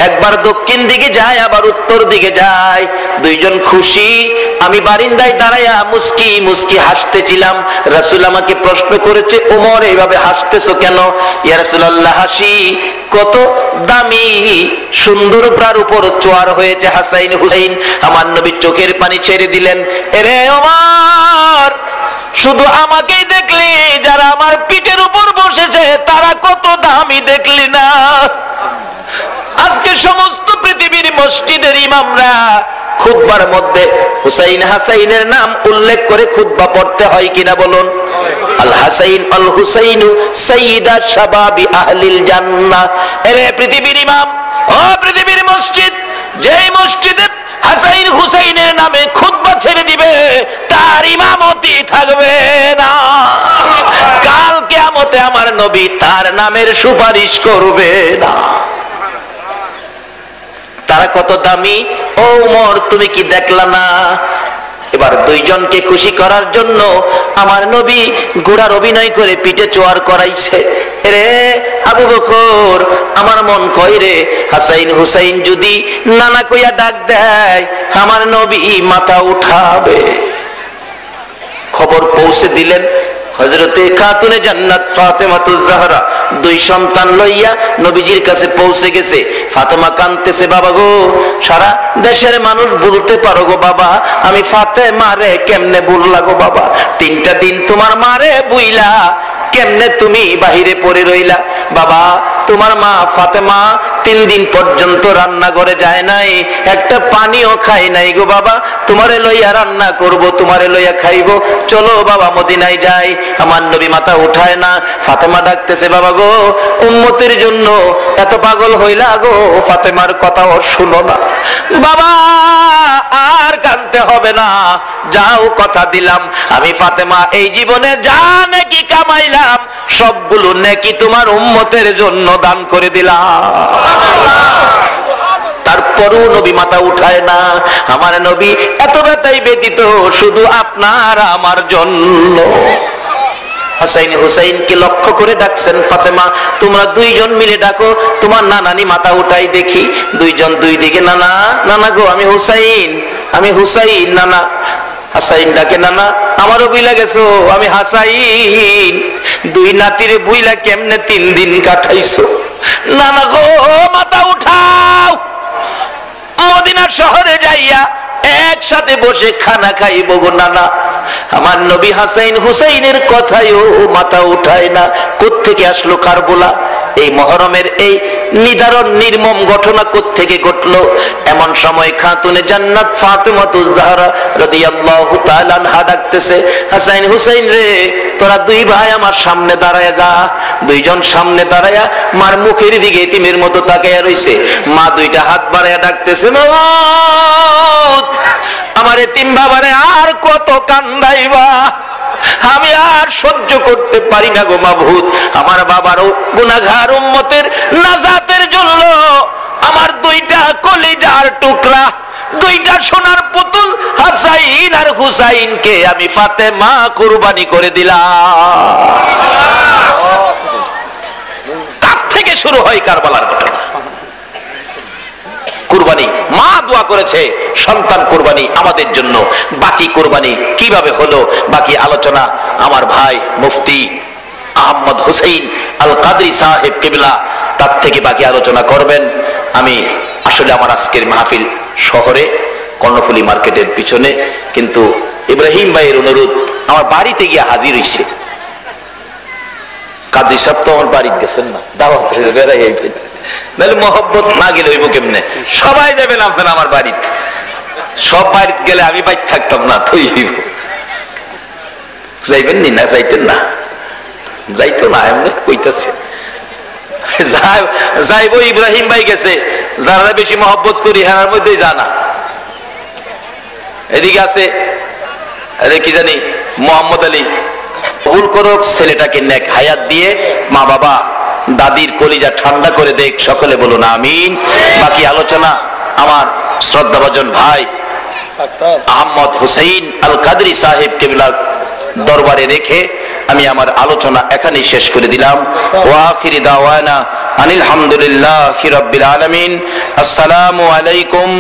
Speaker 1: একবার দক্ষিণ দিকে যায়, আবার উত্তর দিকে যায়। 2 জন খুশি। আমি বারিন্দায় দাঁড়াইয়া মুস্কি মুস্কি হাসতেছিলাম। রাসূল আমাকে প্রশ্ন করেছে, ওমর এইভাবে হাসতেছো কেন? ইয়া রাসূলুল্লাহ, হাসি কত দামি সুন্দর প্রার উপর চোয়ার হয়েছে হাসাইন হুসাইন। আমার নবী চোখের পানি ছেড়ে দিলেন, এরে ওমর, শুধু আমাকেই দেখলি, যারা আমার পিঠের উপর বসেছে তারা কত দামি দেখলি না? আজকে সমস্ত পৃথিবীর মসজিদের ইমামরা খুতবার মধ্যে হুসাইন হাসাইনের নাম উল্লেখ করে খুতবা পড়তে হয় কিনা বলুন? আল হাসাইন আল হুসাইনু সাইয়্যিদা শাবাবি আহলিল জান্নাহ। এরে পৃথিবীর ইমাম, ও পৃথিবীর মসজিদ, যেই মসজিদে হাসাইন হুসাইনের নামে খুতবা ছেড়ে দিবে তার ইমামতি থাকবে না। কাল কিয়ামতে আমার নবী তার নামের সুপারিশ করবে না। তারা কত দামি। ও ওমর, তুমি কি দেখলা না? এবার 2 জনকে খুশি করার জন্য আমার নবী ঘোড়ার অভিনয় করে পিঠে চোয়ার করাইছে। রে আবু বকর আমার মন কয় রে হাসাইন হুসাইন যদি নানা কইয়া ডাক দেয় আমার নবী মাথা উঠাবে। খবর পৌঁছে দিলেন হযরতে খাতুনে জান্নাত ফাতেমাতুজ জাহরা দুই সন্তান লইয়া নবীজির কাছে পৌঁছে গেছে। ফাতেমা কাঁদতেছে, বাবা গো সারা দেশের মানুষ বলতে পারো গো বাবা, আমি ফাতেমারে কেমনে ভুললা গো বাবা, 3টা দিন তোমার মারে বুইলা কেমনে তুমি বাহিরে পড়ে রইলা বাবা। তোমার মা ফাতেমা 3 দিন পর্যন্ত রান্না করে যায় নাই, একটা পানিও খাই নাই গো বাবা, তোমারে লইয়া রান্না করব, তোমারে লইয়া খাইবো, চলো বাবা মদিনায় যাই। আমার নবী মাথা উঠায় না। ফাতেমা ডাকতেছে, বাবা গো উম্মতের জন্য এত পাগল হইলা গো, ফাতেমার কথাও শুনো না বাবা, আর কাঁদতে হবে না, যাও কথা দিলাম আমি ফাতেমা এই জীবনে যা নেকি কামাইলাম সবগুলো নেকি তোমার উম্মতের জন্য দান করে দিলাম। তারপরও নবী মাথা উঠায় না। আমার নবী এত ব্যথায় ব্যতীত শুধু আপনার আমার জন্য। হাসাইন হুসাইনকে লক্ষ্য করে ডাকছেন, ফাতেমা তোমরা 2 জন মিলে ডাকো তোমার নানানি মাথা উঠাই দেখি। 2 জন 2 দিকে, নানা নানা গো আমি হুসাইন, আমি হুসাইন নানা। হাসাইন ডাকে, নানা আমারও বুইলা গেছো আমি হাসাইন, 2 নাতিরে বুইলা কেমনে 3 দিন কাটাইছো। নানা গো মাথা উঠাও, মদিনা শহরে যাইয়া একসাথে বসে খানা খাইব গো নানা। আমার নবী হাসাইন হুসাইনের কথায়ও মাথা উঠায় না। কোত্থেকে আসলো কারবালা? এই মুহররমের এই নিদারুণ নির্মম ঘটনা কোত্থেকে ঘটলো? এমন সময় খাতুনে জান্নাত ফাতেমাতুজ জাহরা রাদিয়াল্লাহু তাআলা আনহা ডাকতেছে, হাসাইন হুসাইন রে তোরা 2 ভাই আমার সামনে দাঁড়ায়া যা। 2 জন সামনে দাঁড়ায়া মার মুখের দিকে এতিমের মতো তাকায়া রইছে। মা 2টা হাত বাড়ায়া ডাকতেছে, মাবুদ আমার এতিম বাবারে আর কত কান্দাইবা, আমি আর সহ্য করতে পারি না গো মাবুদ। আমার বাবারও গুনাহগার উম্মতের নাজাতের জন্য আমার 2টা কলিজার টুকরা, 2টা সোনার পুতুল হাসাইন আর হুসাইনকে আমি ফাতেমা কুরবানি করে দিলাম। তার থেকে শুরু হয় কারবালার ঘটনা। কুরবানি মা দোয়া করেছে সন্তান কুরবানি আমাদের জন্য। বাকি কুরবানি কিভাবে হলো, বাকি আলোচনা আমার ভাই মুফতি আহমদ হুসাইন আল কাদরি সাহেব কিবলা তার থেকে বাকি আলোচনা করবেন। আমি আসলে আমার আজকের মাহফিল শহরে কর্ণফুলী মার্কেটের পিছনে, কিন্তু ইব্রাহিম ভাইয়ের অনুরোধ আমার বাড়িতে গিয়ে হাজির হইছে। কাদরি সাহেব তো আমার বাড়িতে গেছেন না, দাওয়াত বেড়াই নাহলে মহব্বত না গেলে হইব কেমনে? সবাই যাবেন আপনারা আমার বাড়িতে, সব বাড়িতে গেলে আমি বাড়িতে থাকতাম না, তুই হইব। যাইবেন নি? না যাইতেন না, যাইতো না এমনি কইতাছে যাইবো। ইব্রাহিম ভাই গেছে, যারা বেশি মহব্বত করি হেনার মধ্যেই জানা। এদিকে আছে কি জানি মোহাম্মদ আলী, কবুল করুক ছেলেটাকে নেক হায়াত দিয়ে, মা বাবা দাদির কলিজা ঠান্ডা করে দেখ, সকলে বলুন আমিন। বাকি আলোচনা আমার শ্রদ্ধাভাজন ভাই আহমদ হুসাইন আল কাদরি সাহেব কিবলা দরবারে রেখে আমি আমার আলোচনা এখানেই শেষ করে দিলাম। ওয়া আখিরি দাওয়ানা আনিল হামদুলিল্লাহি রাব্বিল আলামিন। আসসালামু আলাইকুম।